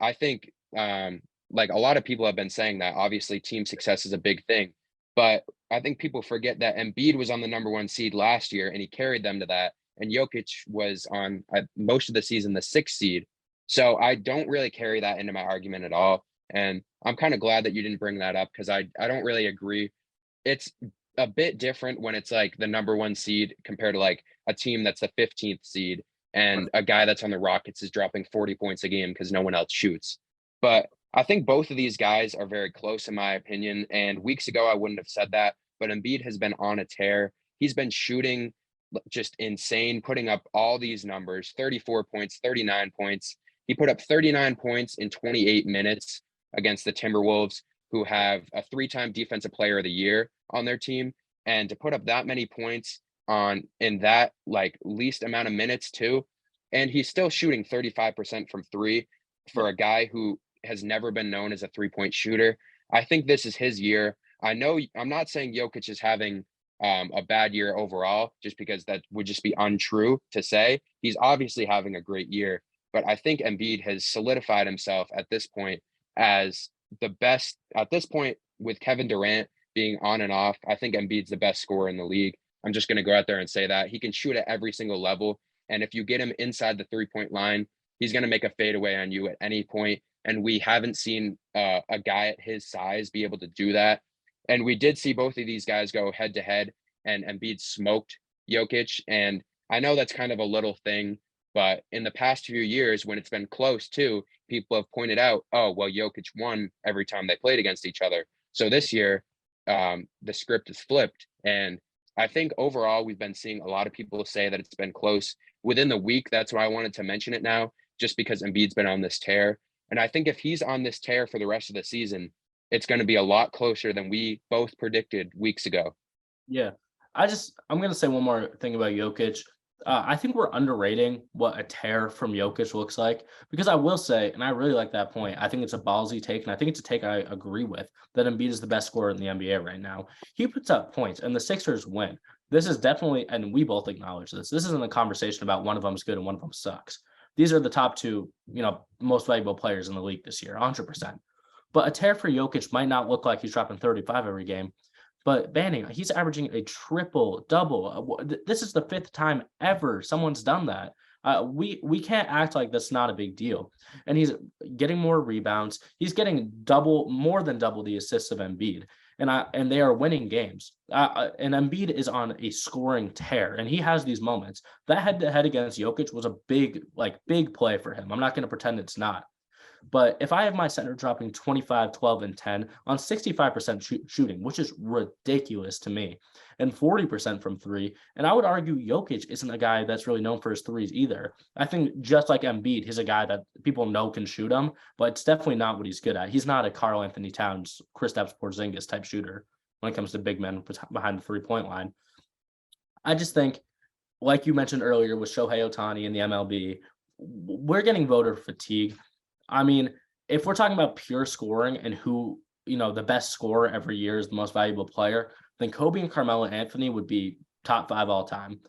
I think like a lot of people have been saying that obviously team success is a big thing, but I think people forget that Embiid was on the #1 seed last year and he carried them to that. And Jokic was on most of the season the 6th seed. So I don't really carry that into my argument at all. And I'm kind of glad that you didn't bring that up because I don't really agree. It's a bit different when it's like the #1 seed compared to like a team that's the 15th seed and a guy that's on the Rockets is dropping 40 points a game because no one else shoots. But I think both of these guys are very close in my opinion. And weeks ago, I wouldn't have said that, but Embiid has been on a tear. He's been shooting just insane, putting up all these numbers, 34 points, 39 points. He put up 39 points in 28 minutes against the Timberwolves, who have a 3-time defensive player of the year on their team. And to put up that many points in that like least amount of minutes too. And he's still shooting 35% from 3 for a guy who has never been known as a 3-point shooter. I think this is his year. I know I'm not saying Jokic is having a bad year overall, just because that would just be untrue to say. He's obviously having a great year, but I think Embiid has solidified himself at this point as the best at this point with Kevin Durant being on and off. I think Embiid's the best scorer in the league. I'm just going to go out there and say that. He can shoot at every single level. And if you get him inside the 3-point line, he's going to make a fadeaway on you at any point. And we haven't seen a guy at his size be able to do that. And we did see both of these guys go head to head, and Embiid smoked Jokic. And I know that's kind of a little thing, but in the past few years, when it's been close too, people have pointed out, oh, well, Jokic won every time they played against each other. So this year, the script is flipped. And I think overall, we've been seeing a lot of people say that it's been close within the week. That's why I wanted to mention it now, just because Embiid's been on this tear. And I think if he's on this tear for the rest of the season, it's going to be a lot closer than we both predicted weeks ago. Yeah. I'm going to say one more thing about Jokic. I think we're underrating what a tear from Jokic looks like, because I will say, and I really like that point, I think it's a ballsy take, and I think it's a take I agree with, that Embiid is the best scorer in the NBA right now. He puts up points, and the Sixers win. This is definitely, and we both acknowledge this, this isn't a conversation about one of them is good and one of them sucks. These are the top 2, most valuable players in the league this year, 100%. But a tear for Jokic might not look like he's dropping 35 every game. But Banning, he's averaging a triple-double. This is the 5th time ever someone's done that. We can't act like that's not a big deal. And he's getting more rebounds. He's getting more than double the assists of Embiid. And they are winning games. And Embiid is on a scoring tear, and he has these moments. That head-to-head against Jokic was a big play for him. I'm not going to pretend it's not. But if I have my center dropping 25, 12, and 10 on 65% shooting, which is ridiculous to me, and 40% from 3, and I would argue Jokic isn't a guy that's really known for his threes either. I think just like Embiid, he's a guy that people know can shoot him, but it's definitely not what he's good at. He's not a Karl Anthony Towns, Kristaps Porzingis type shooter when it comes to big men behind the 3-point line. I just think, like you mentioned earlier with Shohei Ohtani in the MLB, we're getting voter fatigue. I mean, if we're talking about pure scoring and who, the best scorer every year is the most valuable player, then Kobe and Carmelo Anthony would be top 5 all time.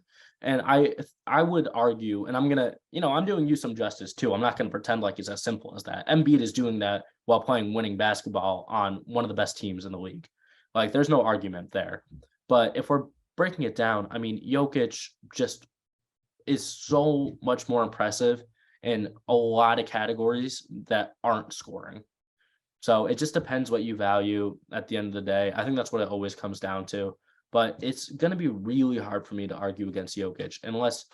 And I would argue, and I'm going to, I'm doing you some justice too. I'm not going to pretend like it's as simple as that. Embiid is doing that while playing winning basketball on one of the best teams in the league. Like, there's no argument there. But if we're breaking it down, I mean, Jokic just is so much more impressive in a lot of categories that aren't scoring. So it just depends what you value at the end of the day. I think that's what it always comes down to. But it's going to be really hard for me to argue against Jokic unless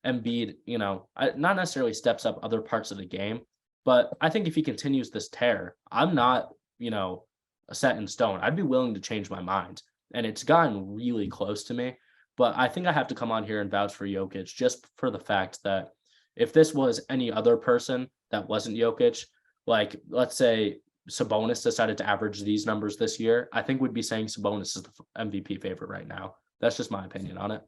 Embiid, not necessarily steps up other parts of the game. But I think if he continues this tear, I'm not, set in stone. I'd be willing to change my mind. And it's gotten really close to me. But I think I have to come on here and vouch for Jokic just for the fact that if this was any other person that wasn't Jokic, like, let's say Sabonis decided to average these numbers this year, I think we'd be saying Sabonis is the MVP favorite right now. That's just my opinion on it.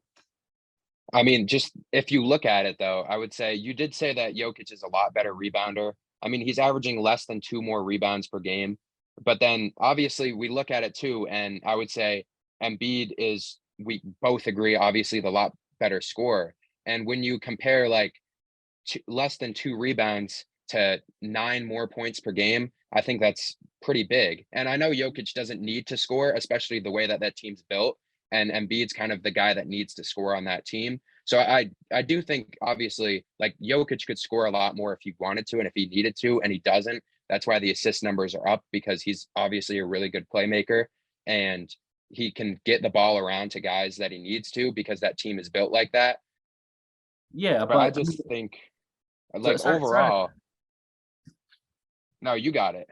I mean, just if you look at it though, I would say you did say that Jokic is a lot better rebounder. I mean, he's averaging less than 2 more rebounds per game. But then obviously we look at it too, and I would say Embiid is, we both agree, obviously the lot better scorer. And when you compare like less than 2 rebounds to 9 more points per game, I think that's pretty big. And I know Jokic doesn't need to score, especially the way that that team's built. And Embiid's kind of the guy that needs to score on that team. So I do think obviously like Jokic could score a lot more if he wanted to and if he needed to, and he doesn't. That's why the assist numbers are up, because he's obviously a really good playmaker and he can get the ball around to guys that he needs to because that team is built like that. Yeah, But I but just think like sorry. overall, no, you got it.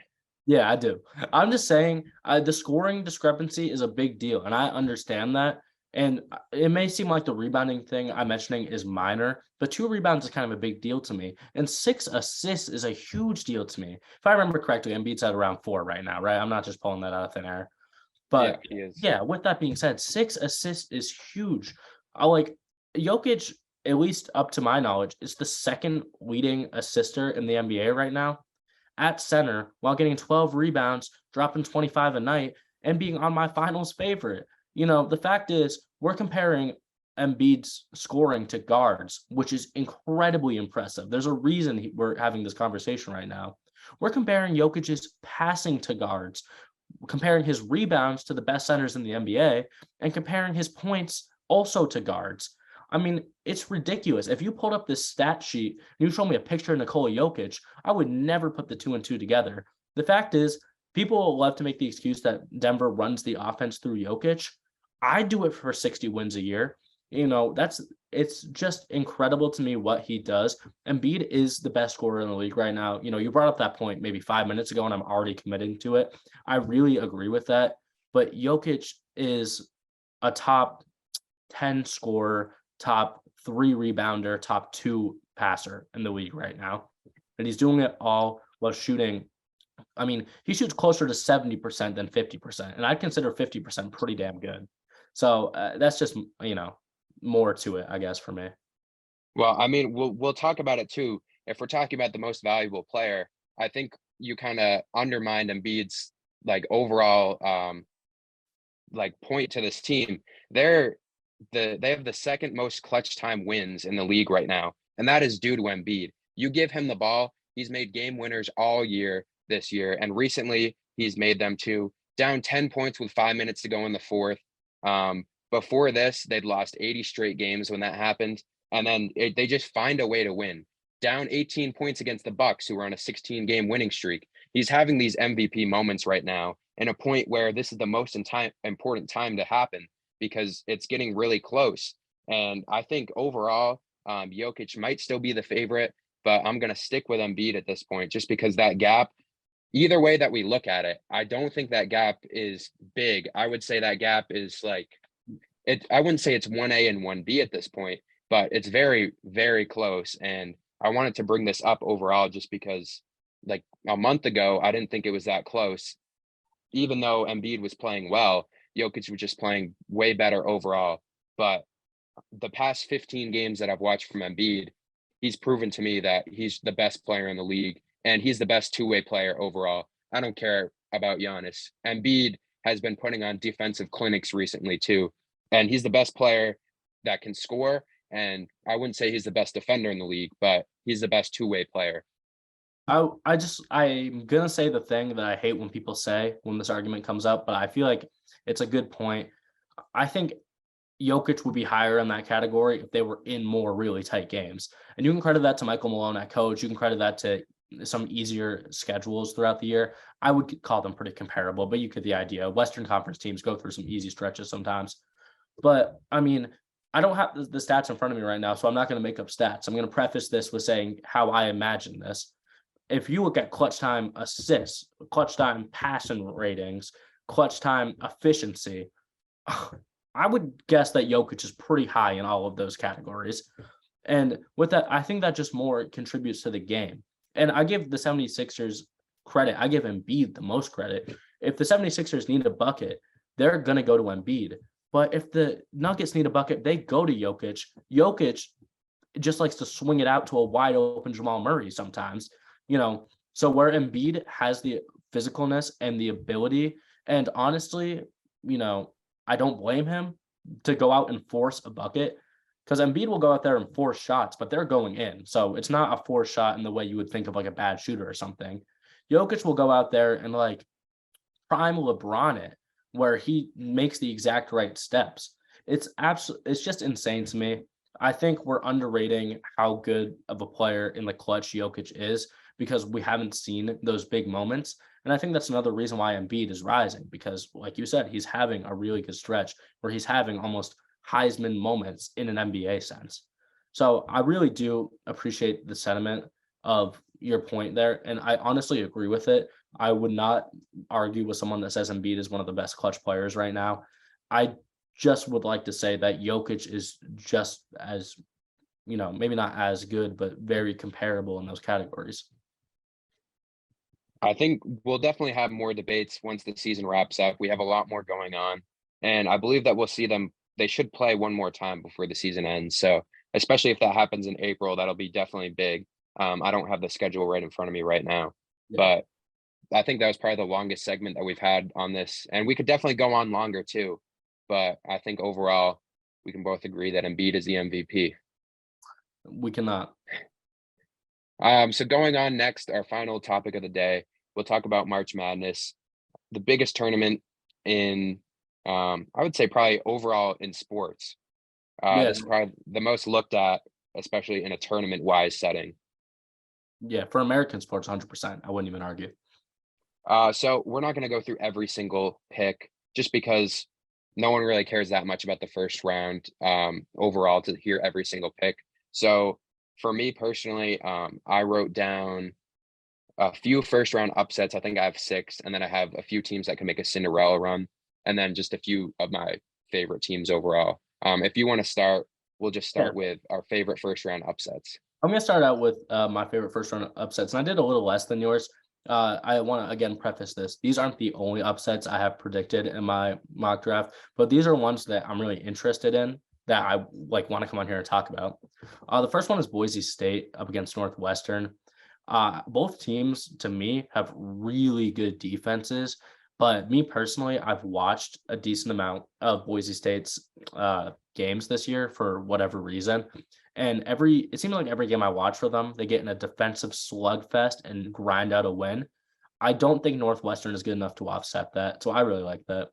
Yeah, I do. I'm just saying the scoring discrepancy is a big deal, and I understand that. And it may seem like the rebounding thing I'm mentioning is minor, but 2 rebounds is kind of a big deal to me. And 6 assists is a huge deal to me. If I remember correctly, Embiid's at around 4 right now, right? I'm not just pulling that out of thin air. Yeah, But he is. yeah, with that being said, 6 assists is huge. I like Jokic, at least up to my knowledge, is the second leading assister in the NBA right now at center while getting 12 rebounds, dropping 25 a night, and being on my finals favorite. You know, the fact is, we're comparing Embiid's scoring to guards, which is incredibly impressive. There's a reason we're having this conversation right now. We're comparing Jokic's passing to guards, comparing his rebounds to the best centers in the NBA, and comparing his points also to guards. I mean, it's ridiculous. If you pulled up this stat sheet and you showed me a picture of Nikola Jokic, I would never put the 2 and 2 together. The fact is, people love to make the excuse that Denver runs the offense through Jokic. I do it for 60 wins a year. You know, it's just incredible to me what he does. Embiid is the best scorer in the league right now. You know, you brought up that point maybe 5 minutes ago, and I'm already committing to it. I really agree with that. But Jokic is a top 10 scorer, top 3 rebounder, top 2 passer in the league right now. And he's doing it all while shooting. I mean, he shoots closer to 70% than 50%. And I'd consider 50% pretty damn good. So that's just, you know, more to it, I guess, for me. Well, I mean, we'll talk about it too. If we're talking about the most valuable player, I think you kind of undermined Embiid's like overall like point to this team. They have the second most clutch time wins in the league right now, and that is due to Embiid. You give him the ball, he's made game winners all year this year, and recently he's made them too. Down 10 points with 5 minutes to go in the fourth. Before this, they'd lost 80 straight games when that happened, and then they just find a way to win. Down 18 points against the Bucks, who were on a 16-game winning streak. He's having these MVP moments right now, and a point where this is the most important time to happen because it's getting really close. And I think overall, Jokic might still be the favorite, but I'm going to stick with Embiid at this point just because that gap, either way that we look at it, I don't think that gap is big. I would say that gap is like, I wouldn't say it's 1A and 1B at this point, but it's very, very close. And I wanted to bring this up overall just because like a month ago, I didn't think it was that close. Even though Embiid was playing well, Jokic was just playing way better overall. But the past 15 games that I've watched from Embiid, he's proven to me that he's the best player in the league and he's the best two-way player overall. I don't care about Giannis. Embiid has been putting on defensive clinics recently too, and he's the best player that can score. And I wouldn't say he's the best defender in the league, but he's the best two-way player. I'm gonna say the thing that I hate when people say when this argument comes up, but I feel like it's a good point. I think Jokic would be higher in that category if they were in more really tight games. And you can credit that to Michael Malone at coach. You can credit that to some easier schedules throughout the year. I would call them pretty comparable, but you get the idea. Western Conference teams go through some easy stretches sometimes. But I mean, I don't have the stats in front of me right now, so I'm not going to make up stats. I'm going to preface this with saying how I imagine this. If you look at clutch time assists, clutch time passing ratings, clutch time efficiency, I would guess that Jokic is pretty high in all of those categories. And with that, I think that just more contributes to the game. And I give the 76ers credit. I give Embiid the most credit. If the 76ers need a bucket, they're going to go to Embiid. But if the Nuggets need a bucket, they go to Jokic. Jokic just likes to swing it out to a wide open Jamal Murray sometimes, So where Embiid has the physicalness and the ability, and honestly, I don't blame him to go out and force a bucket, because Embiid will go out there and force shots, but they're going in. So it's not a force shot in the way you would think of like a bad shooter or something. Jokic will go out there and like prime LeBron it, where he makes the exact right steps. It's just insane to me. I think we're underrating how good of a player in the clutch Jokic is, because we haven't seen those big moments. And I think that's another reason why Embiid is rising, because like you said, he's having a really good stretch where he's having almost Heisman moments in an NBA sense. So I really do appreciate the sentiment of your point there. And I honestly agree with it. I would not argue with someone that says Embiid is one of the best clutch players right now. I just would like to say that Jokic is just as, maybe not as good, but very comparable in those categories. I think we'll definitely have more debates once the season wraps up. We have a lot more going on, and I believe that we'll see them. They should play one more time before the season ends. So especially if that happens in April, that'll be definitely big. I don't have the schedule right in front of me right now, but I think that was probably the longest segment that we've had on this, and we could definitely go on longer too. But I think overall, we can both agree that Embiid is the MVP. We cannot. So going on next, our final topic of the day, we'll talk about March Madness, the biggest tournament in, I would say probably overall in sports. This is probably the most looked at, especially in a tournament-wise setting. Yeah, for American sports, 100%. I wouldn't even argue. So we're not going to go through every single pick, just because no one really cares that much about the first round overall to hear every single pick. So for me personally, I wrote down a few first round upsets. I think I have 6, and then I have a few teams that can make a Cinderella run, and then just a few of my favorite teams overall. If you want to start, we'll just start with our favorite first round upsets. I'm going to start out with my favorite first round upsets, and I did a little less than yours. I want to again preface this. These aren't the only upsets I have predicted in my mock draft, but these are ones that I'm really interested in that I want to come on here and talk about. The first one is Boise State up against Northwestern. Both teams to me have really good defenses, but me personally, I've watched a decent amount of Boise State's games this year for whatever reason. And it seems like every game I watch for them, they get in a defensive slugfest and grind out a win. I don't think Northwestern is good enough to offset that. So I really like that.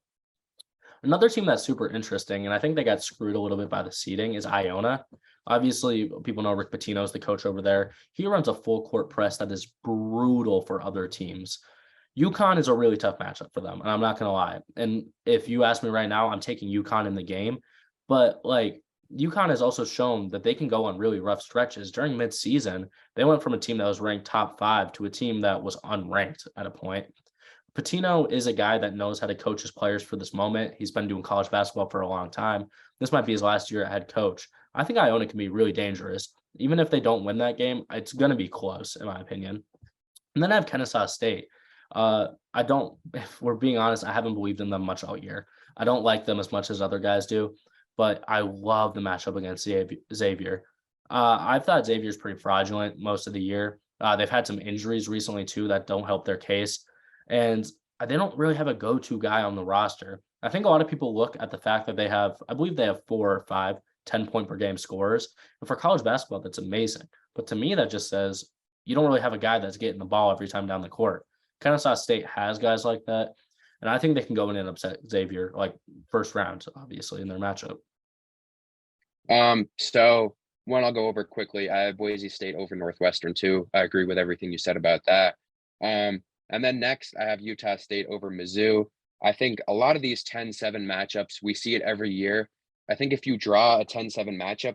Another team that's super interesting, and I think they got screwed a little bit by the seeding, is Iona. Obviously, people know Rick Pitino is the coach over there. He runs a full court press that is brutal for other teams. UConn is a really tough matchup for them, and I'm not going to lie. And if you ask me right now, I'm taking UConn in the game. But UConn has also shown that they can go on really rough stretches. During midseason, they went from a team that was ranked top 5 to a team that was unranked at a point. Pitino is a guy that knows how to coach his players for this moment. He's been doing college basketball for a long time. This might be his last year at head coach. I think Iona can be really dangerous. Even if they don't win that game, it's going to be close, in my opinion. And then I have Kennesaw State. If we're being honest, I haven't believed in them much all year. I don't like them as much as other guys do, but I love the matchup against Xavier. I thought Xavier's pretty fraudulent most of the year. They've had some injuries recently too that don't help their case. And they don't really have a go-to guy on the roster. I think a lot of people look at the fact that I believe they have 4 or 5 10-point per game scorers. And for college basketball, that's amazing. But to me, that just says you don't really have a guy that's getting the ball every time down the court. Kennesaw State has guys like that. And I think they can go in and upset Xavier, first round, obviously, in their matchup. So one I'll go over quickly. I have Boise State over Northwestern too. I agree with everything you said about that. And then next, I have Utah State over Mizzou. I think a lot of these 10-7 matchups, we see it every year. I think if you draw a 10-7 matchup,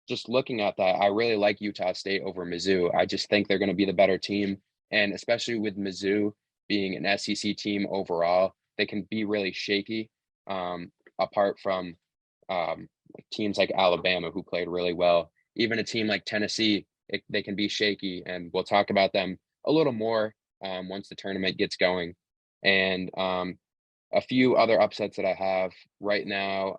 just looking at that, I really like Utah State over Mizzou. I just think they're going to be the better team. And especially with Mizzou being an SEC team overall, they can be really shaky, apart from teams like Alabama, who played really well. Even a team like Tennessee, they can be shaky. And we'll talk about them a little more once the tournament gets going. And a few other upsets that I have right now,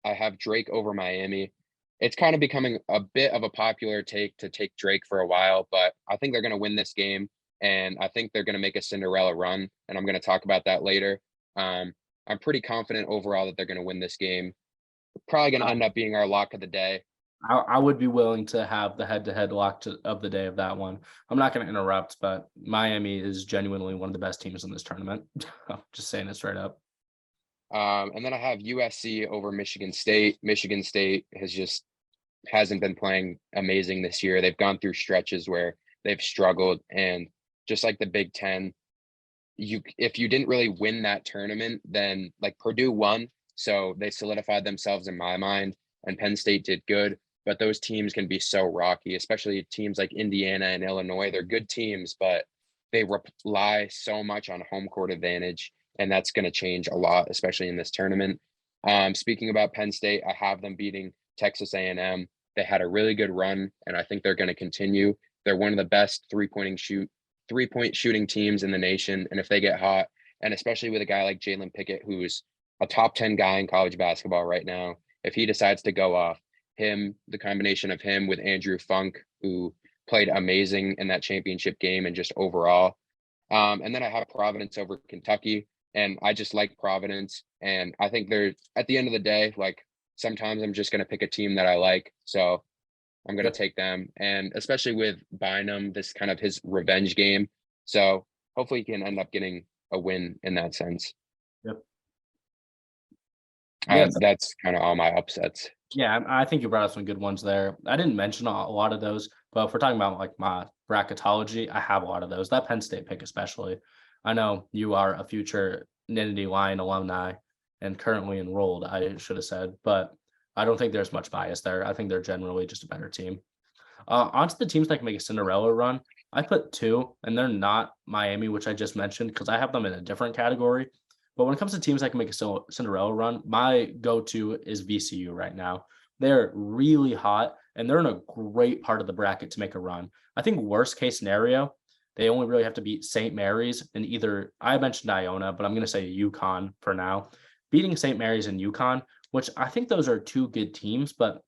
I have Drake over Miami. It's kind of becoming a bit of a popular take to take Drake for a while, but I think they're going to win this game, and I think they're going to make a Cinderella run, and I'm going to talk about that later. I'm pretty confident overall that they're going to win this game. Probably going to end up being our lock of the day. I would be willing to have the head-to-head of the day of that one. I'm not going to interrupt, but Miami is genuinely one of the best teams in this tournament. I'm just saying it straight up. And then I have USC over Michigan State. Michigan State hasn't been playing amazing this year. They've gone through stretches where they've struggled, and just like the Big Ten, if you didn't really win that tournament, then like Purdue won, so they solidified themselves in my mind, and Penn State did good. But those teams can be so rocky, especially teams like Indiana and Illinois. They're good teams, but they rely so much on home court advantage, and that's going to change a lot, especially in this tournament. Speaking about Penn State, I have them beating Texas A&M. They had a really good run, and I think they're going to continue. They're one of the best three-point shooting teams in the nation, and if they get hot, and especially with a guy like Jalen Pickett, who's a top 10 guy in college basketball right now, if he decides to go off, the combination of him with Andrew Funk, who played amazing in that championship game and just overall. And then I have Providence over Kentucky, and I just like Providence. And I think they're, at the end of the day, like sometimes I'm just going to pick a team that I like. So I'm going to take them. And especially with Bynum, this kind of his revenge game. So hopefully he can end up getting a win in that sense. Yep. Yes. That's kind of all my upsets. Yeah, I think you brought up some good ones there. I didn't mention a lot of those, but if we're talking about like my bracketology, I have a lot of those. That Penn State pick especially. I know you are a future Nittany Lion alumni and currently enrolled, I should have said, but I don't think there's much bias there. I think they're generally just a better team. Onto the teams that can make a Cinderella run, I put two, and they're not Miami, which I just mentioned, because I have them in a different category. But when it comes to teams that can make a Cinderella run, my go-to is VCU right now. They're really hot, and they're in a great part of the bracket to make a run. I think worst case scenario, they only really have to beat St. Mary's and either, I mentioned Iona, but I'm going to say UConn for now. Beating St. Mary's and UConn, which I think those are two good teams, but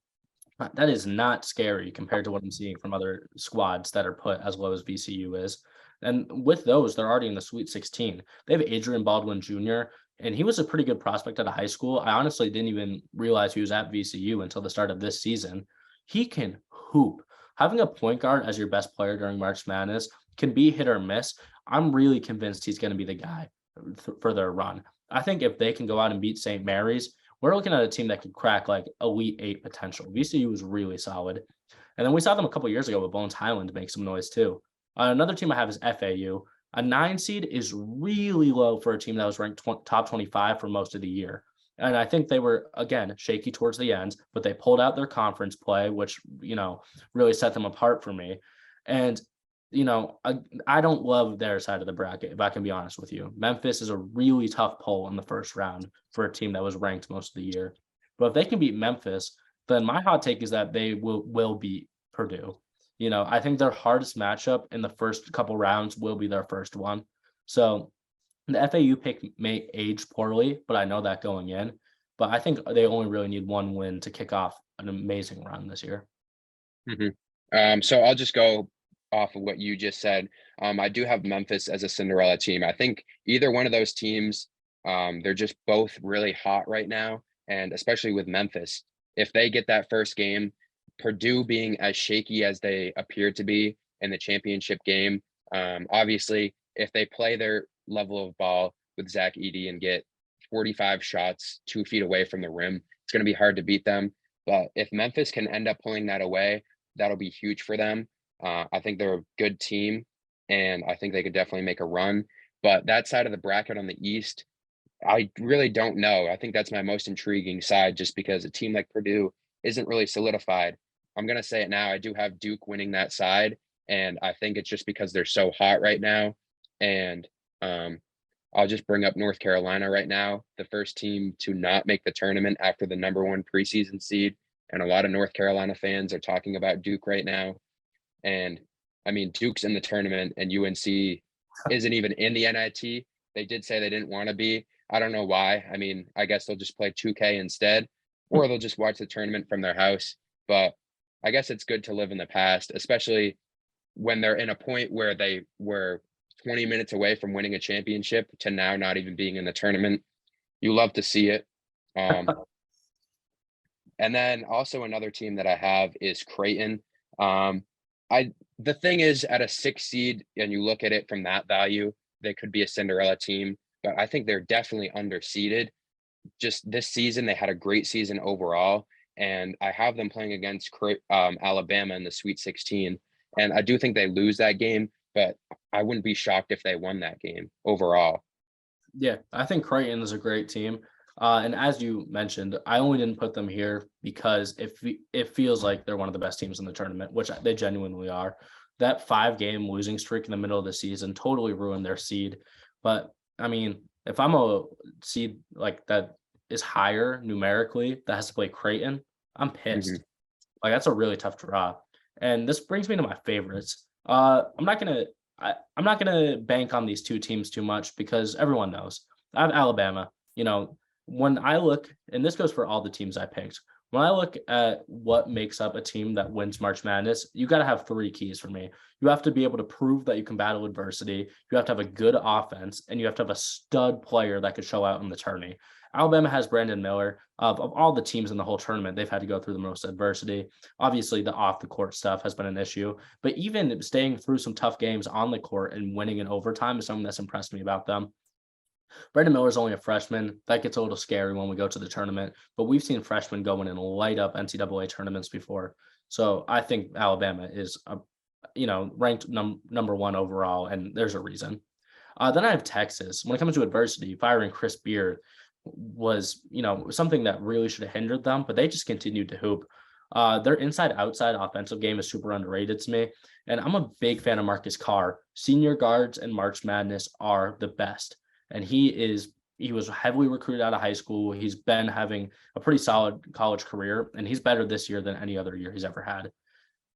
that is not scary compared to what I'm seeing from other squads that are put as low as VCU is. And with those, they're already in the Sweet 16. They have Adrian Baldwin Jr., and he was a pretty good prospect out of high school. I honestly didn't even realize he was at VCU until the start of this season. He can hoop. Having a point guard as your best player during March Madness can be hit or miss. I'm really convinced he's going to be the guy for their run. I think if they can go out and beat St. Mary's, we're looking at a team that could crack like Elite Eight potential. VCU was really solid. And then we saw them a couple years ago with Bones Highland make some noise too. Another team I have is FAU. A 9 seed is really low for a team that was ranked top 25 for most of the year. And I think they were, again, shaky towards the end, but they pulled out their conference play, which, really set them apart for me. And, I don't love their side of the bracket, if I can be honest with you. Memphis is a really tough pull in the first round for a team that was ranked most of the year. But if they can beat Memphis, then my hot take is that they will beat Purdue. I think their hardest matchup in the first couple rounds will be their first one. So the FAU pick may age poorly, but I know that going in. But I think they only really need one win to kick off an amazing run this year. Mm-hmm. So I'll just go off of what you just said. I do have Memphis as a Cinderella team. I think either one of those teams, they're just both really hot right now. And especially with Memphis, if they get that first game, Purdue being as shaky as they appear to be in the championship game, obviously, if they play their level of ball with Zach Edey and get 45 shots 2 feet away from the rim, it's going to be hard to beat them. But if Memphis can end up pulling that away, that'll be huge for them. I think they're a good team, and I think they could definitely make a run. But that side of the bracket on the East, I really don't know. I think that's my most intriguing side, just because a team like Purdue isn't really solidified. I'm going to say it now. I do have Duke winning that side, and I think it's just because they're so hot right now. And I'll just bring up North Carolina right now, the first team to not make the tournament after the #1 preseason seed. And a lot of North Carolina fans are talking about Duke right now. And I mean, Duke's in the tournament, and UNC isn't even in the NIT. They did say they didn't want to be. I don't know why. I mean, I guess they'll just play 2K instead, or they'll just watch the tournament from their house. But I guess it's good to live in the past, especially when they're in a point where they were 20 minutes away from winning a championship to now not even being in the tournament. You love to see it. And then also another team that I have is Creighton. The thing is, at a 6 seed, and you look at it from that value, they could be a Cinderella team, but I think they're definitely underseeded. Just this season, they had a great season overall, and I have them playing against Alabama in the Sweet 16, and I do think they lose that game, but I wouldn't be shocked if they won that game overall. Yeah, I think Creighton is a great team. And as you mentioned, I only didn't put them here because it feels like they're one of the best teams in the tournament, which they genuinely are. That 5-game losing streak in the middle of the season totally ruined their seed. But I mean, if I'm a seed like that is higher numerically that has to play Creighton, I'm pissed. Mhm. Like that's a really tough draw. And this brings me to my favorites. I'm not gonna bank on these two teams too much because everyone knows I have Alabama. When I look, and this goes for all the teams I picked, when I look at what makes up a team that wins March Madness, you got to have 3 keys for me. You have to be able to prove that you can battle adversity. You have to have a good offense, and you have to have a stud player that could show out in the tourney. Alabama has Brandon Miller. Of all the teams in the whole tournament, they've had to go through the most adversity. Obviously, the off the court stuff has been an issue, but even staying through some tough games on the court and winning in overtime is something that's impressed me about them. Brandon Miller's only a freshman. That gets a little scary when we go to the tournament, but we've seen freshmen go in and light up NCAA tournaments before. So I think Alabama is, ranked number 1 overall, and there's a reason. Then I have Texas. When it comes to adversity, firing Chris Beard was, something that really should have hindered them, but they just continued to hoop. Their inside-outside offensive game is super underrated to me, and I'm a big fan of Marcus Carr. Senior guards in March Madness are the best. And he was heavily recruited out of high school. He's been having a pretty solid college career, and he's better this year than any other year he's ever had.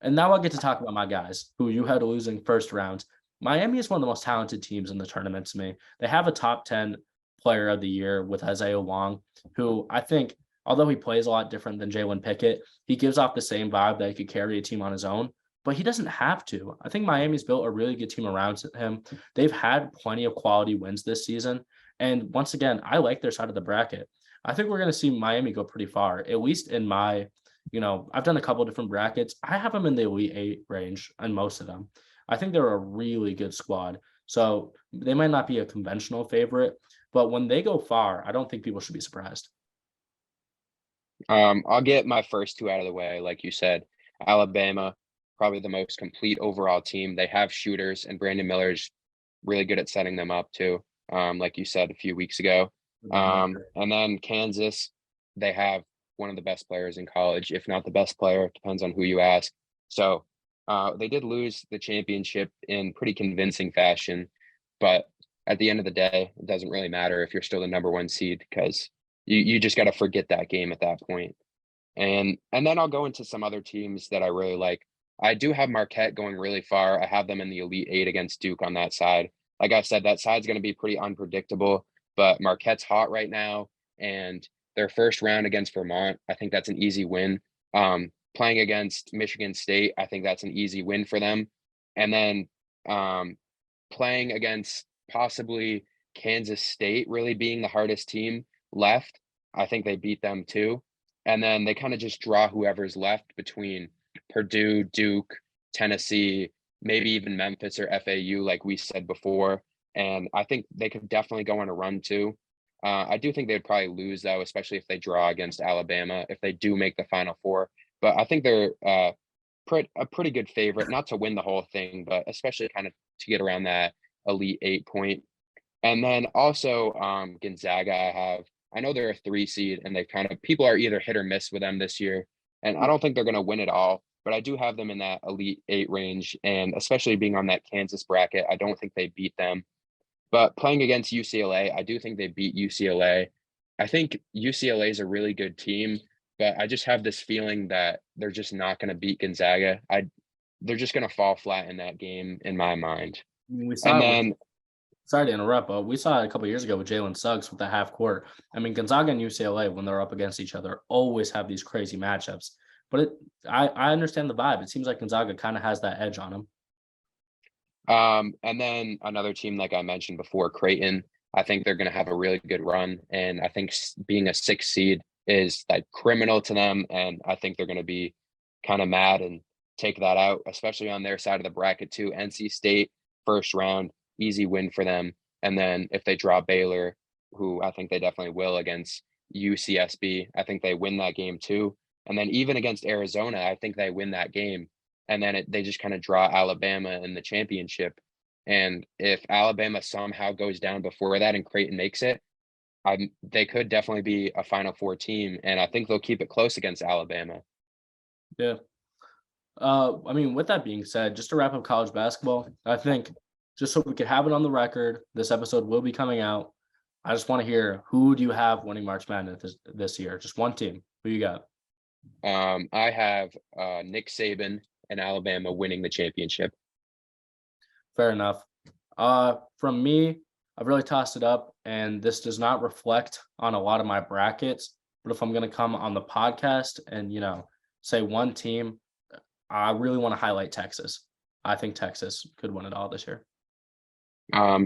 And now I'll get to talk about my guys who you had losing first round. Miami is one of the most talented teams in the tournament to me. They have a top 10 player of the year with Isaiah Wong, who I think, although he plays a lot different than Jalen Pickett, he gives off the same vibe that he could carry a team on his own. But he doesn't have to. I think Miami's built a really good team around him. They've had plenty of quality wins this season. And once again, I like their side of the bracket. I think we're going to see Miami go pretty far, at least in my, I've done a couple different brackets. I have them in the Elite 8 range on most of them. I think they're a really good squad. So they might not be a conventional favorite, but when they go far, I don't think people should be surprised. I'll get my first 2 out of the way. Like you said, Alabama, probably the most complete overall team. They have shooters, and Brandon Miller's really good at setting them up too. Like you said a few weeks ago. And then Kansas, they have one of the best players in college, if not the best player. Depends on who you ask. So they did lose the championship in pretty convincing fashion, but at the end of the day, it doesn't really matter if you're still the number 1 seed because you just got to forget that game at that point. And then I'll go into some other teams that I really like. I do have Marquette going really far. I have them in the Elite 8 against Duke on that side. Like I said, that side's going to be pretty unpredictable, but Marquette's hot right now, and their first round against Vermont, I think that's an easy win. Playing against Michigan State, I think that's an easy win for them. And then playing against possibly Kansas State really being the hardest team left, I think they beat them too. And then they kind of just draw whoever's left between Purdue, Duke, Tennessee, maybe even Memphis or FAU, like we said before. And I think they could definitely go on a run too. I do think they'd probably lose though, especially if they draw against Alabama, if they do make the Final Four. But I think they're a pretty good favorite, not to win the whole thing, but especially kind of to get around that Elite 8 point. And then also Gonzaga, I know they're a 3 seed, and they kind of, people are either hit or miss with them this year. And I don't think they're going to win it all, but I do have them in that Elite 8 range. And especially being on that Kansas bracket, I don't think they beat them. But playing against UCLA, I do think they beat UCLA. I think UCLA is a really good team, but I just have this feeling that they're just not going to beat Gonzaga. They're just going to fall flat in that game in my mind. I mean, we saw And it with then Sorry to interrupt, but we saw it a couple of years ago with Jalen Suggs with the half court. I mean, Gonzaga and UCLA, when they're up against each other, always have these crazy matchups. But I understand the vibe. It seems like Gonzaga kind of has that edge on them. And then another team, like I mentioned before, Creighton. I think they're going to have a really good run, and I think being a 6 seed is like criminal to them, and I think they're going to be kind of mad and take that out, especially on their side of the bracket too. NC State first round, easy win for them, and then if they draw Baylor, who I think they definitely will against UCSB, I think they win that game too. And then even against Arizona, I think they win that game, and then they just kind of draw Alabama in the championship. And if Alabama somehow goes down before that and Creighton makes it, they could definitely be a Final Four team, and I think they'll keep it close against Alabama. Yeah. I mean, with that being said, just to wrap up college basketball, I think just so we could have it on the record, this episode will be coming out. I just want to hear, who do you have winning March Madness this year? Just one team. Who you got? I have Nick Saban and Alabama winning the championship. Fair enough. From me, I've really tossed it up, and this does not reflect on a lot of my brackets. But if I'm going to come on the podcast and, say one team, I really want to highlight Texas. I think Texas could win it all this year.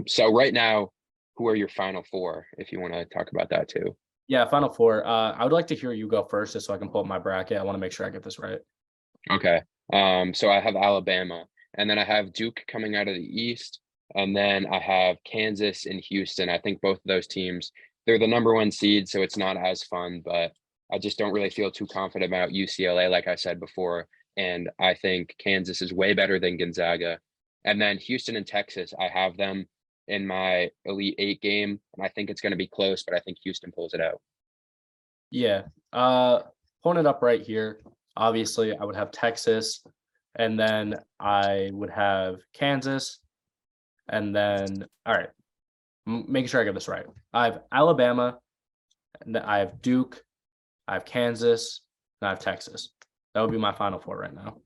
So right now, who are your Final Four, if you want to talk about that too? Yeah, Final Four. I would like to hear you go first just so I can pull up my bracket. I want to make sure I get this right. Okay. So I have Alabama, and then I have Duke coming out of the East, and then I have Kansas and Houston. I think both of those teams, they're the number 1 seed, so it's not as fun, but I just don't really feel too confident about UCLA, like I said before. And I think Kansas is way better than Gonzaga. And then Houston and Texas, I have them in my Elite 8 game, and I think it's going to be close, but I think Houston pulls it out. Yeah. Pulling it up right here. Obviously, I would have Texas, and then I would have Kansas, and then, all right, making sure I get this right. I have Alabama, and then I have Duke, I have Kansas, and I have Texas. That would be my Final Four right now.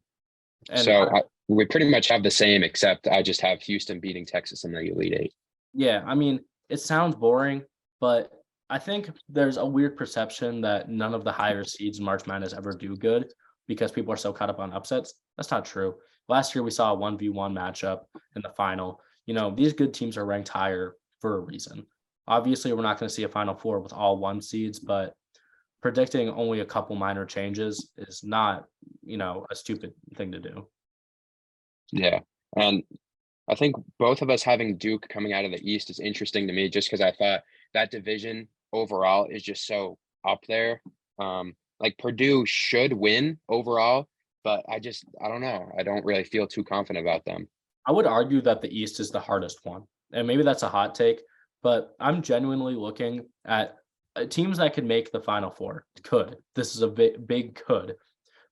And So we pretty much have the same, except I just have Houston beating Texas in the Elite 8. yeah, I mean, it sounds boring, but I think there's a weird perception that none of the higher seeds in March Madness ever do good because people are so caught up on upsets. That's not true. Last year, we saw a 1v1 matchup in the final. These good teams are ranked higher for a reason. Obviously, we're not going to see a Final Four with all 1 seeds, but predicting only a couple minor changes is not, a stupid thing to do. Yeah. And I think both of us having Duke coming out of the East is interesting to me, just because I thought that division overall is just so up there. Like Purdue should win overall, but I don't know. I don't really feel too confident about them. I would argue that the East is the hardest one. And maybe that's a hot take, but I'm genuinely looking at teams that could make the Final Four. Could. This is a big could.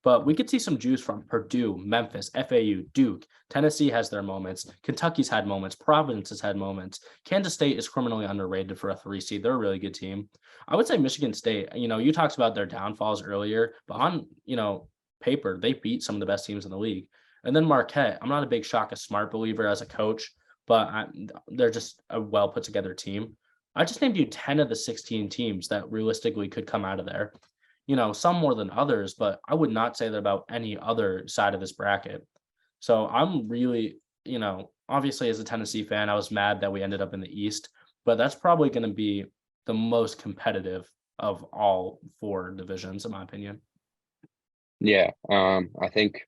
But we could see some juice from Purdue, Memphis, FAU, Duke. Tennessee has their moments. Kentucky's had moments. Providence has had moments. Kansas State is criminally underrated for a 3 seed. They're a really good team. I would say Michigan State, you talked about their downfalls earlier, but on, paper, they beat some of the best teams in the league. And then Marquette, I'm not a big Shaka Smart believer as a coach, but they're just a well put together team. I just named you 10 of the 16 teams that realistically could come out of there. Some more than others, but I would not say that about any other side of this bracket. So I'm really, obviously as a Tennessee fan, I was mad that we ended up in the East, but that's probably going to be the most competitive of all 4 divisions, in my opinion. Yeah. I think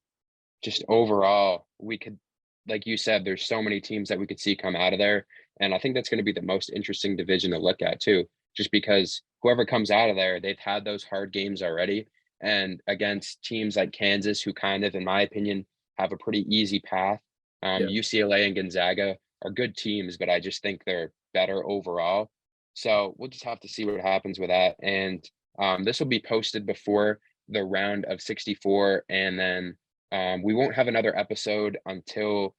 just overall, we could, like you said, there's so many teams that we could see come out of there. And I think that's going to be the most interesting division to look at too, just because whoever comes out of there, they've had those hard games already. And against teams like Kansas, who kind of, in my opinion, have a pretty easy path. UCLA and Gonzaga are good teams, but I just think they're better overall. So we'll just have to see what happens with that. And this will be posted before the round of 64. And then we won't have another episode until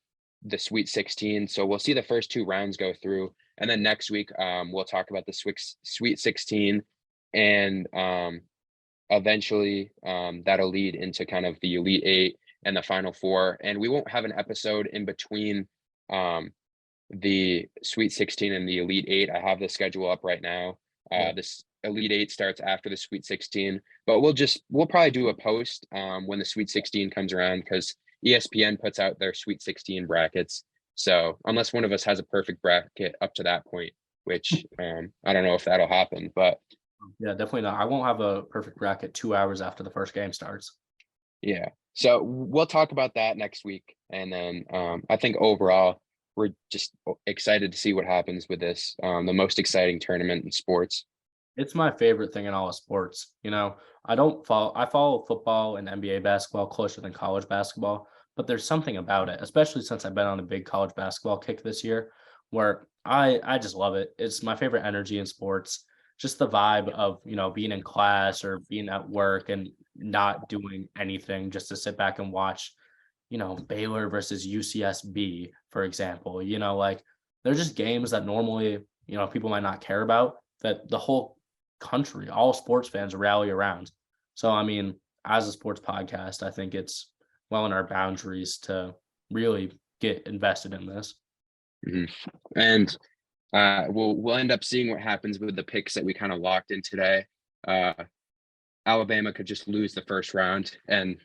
the Sweet 16. So we'll see the first 2 rounds go through. And then next week, we'll talk about the Sweet 16, and eventually that'll lead into kind of the Elite 8 and the Final Four. And we won't have an episode in between the Sweet 16 and the Elite Eight. I have the schedule up right now. This Elite Eight starts after the Sweet 16, but we'll probably do a post when the Sweet 16 comes around, because ESPN puts out their Sweet 16 brackets. So unless one of us has a perfect bracket up to that point, which I don't know if that'll happen, but Yeah, definitely not. I won't have a perfect bracket 2 hours after the first game starts. yeah. So we'll talk about that next week. And then I think overall, we're just excited to see what happens with this, the most exciting tournament in sports. It's my favorite thing in all of sports. I follow football and NBA basketball closer than college basketball, but there's something about it, especially since I've been on a big college basketball kick this year, where I just love it. It's my favorite energy in sports. Just the vibe of, being in class or being at work and not doing anything, just to sit back and watch, Baylor versus UCSB, for example. Like, they're just games that normally, people might not care about, that the whole country, all sports fans rally around. So, I mean, as a sports podcast, I think it's well in our boundaries to really get invested in this. Mhm. And we'll end up seeing what happens with the picks that we kind of locked in today. Alabama could just lose the first round and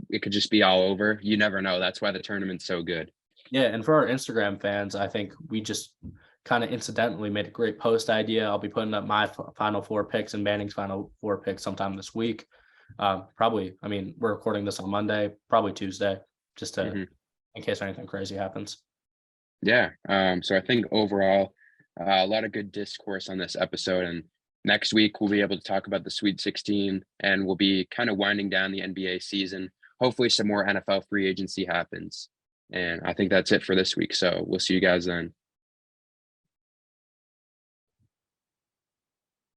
it could just be all over. You never know. That's why the tournament's so good. Yeah, and for our Instagram fans, I think we just kind of incidentally made a great post idea. I'll be putting up my final four picks and Banning's final four picks sometime this week. Probably, I mean, we're recording this on Monday, probably Tuesday, just to in case anything crazy happens. Yeah. So I think overall, a lot of good discourse on this episode, and next week we'll be able to talk about the Sweet 16, and we'll be kind of winding down the NBA season. Hopefully some more NFL free agency happens. And I think that's it for this week. So we'll see you guys then.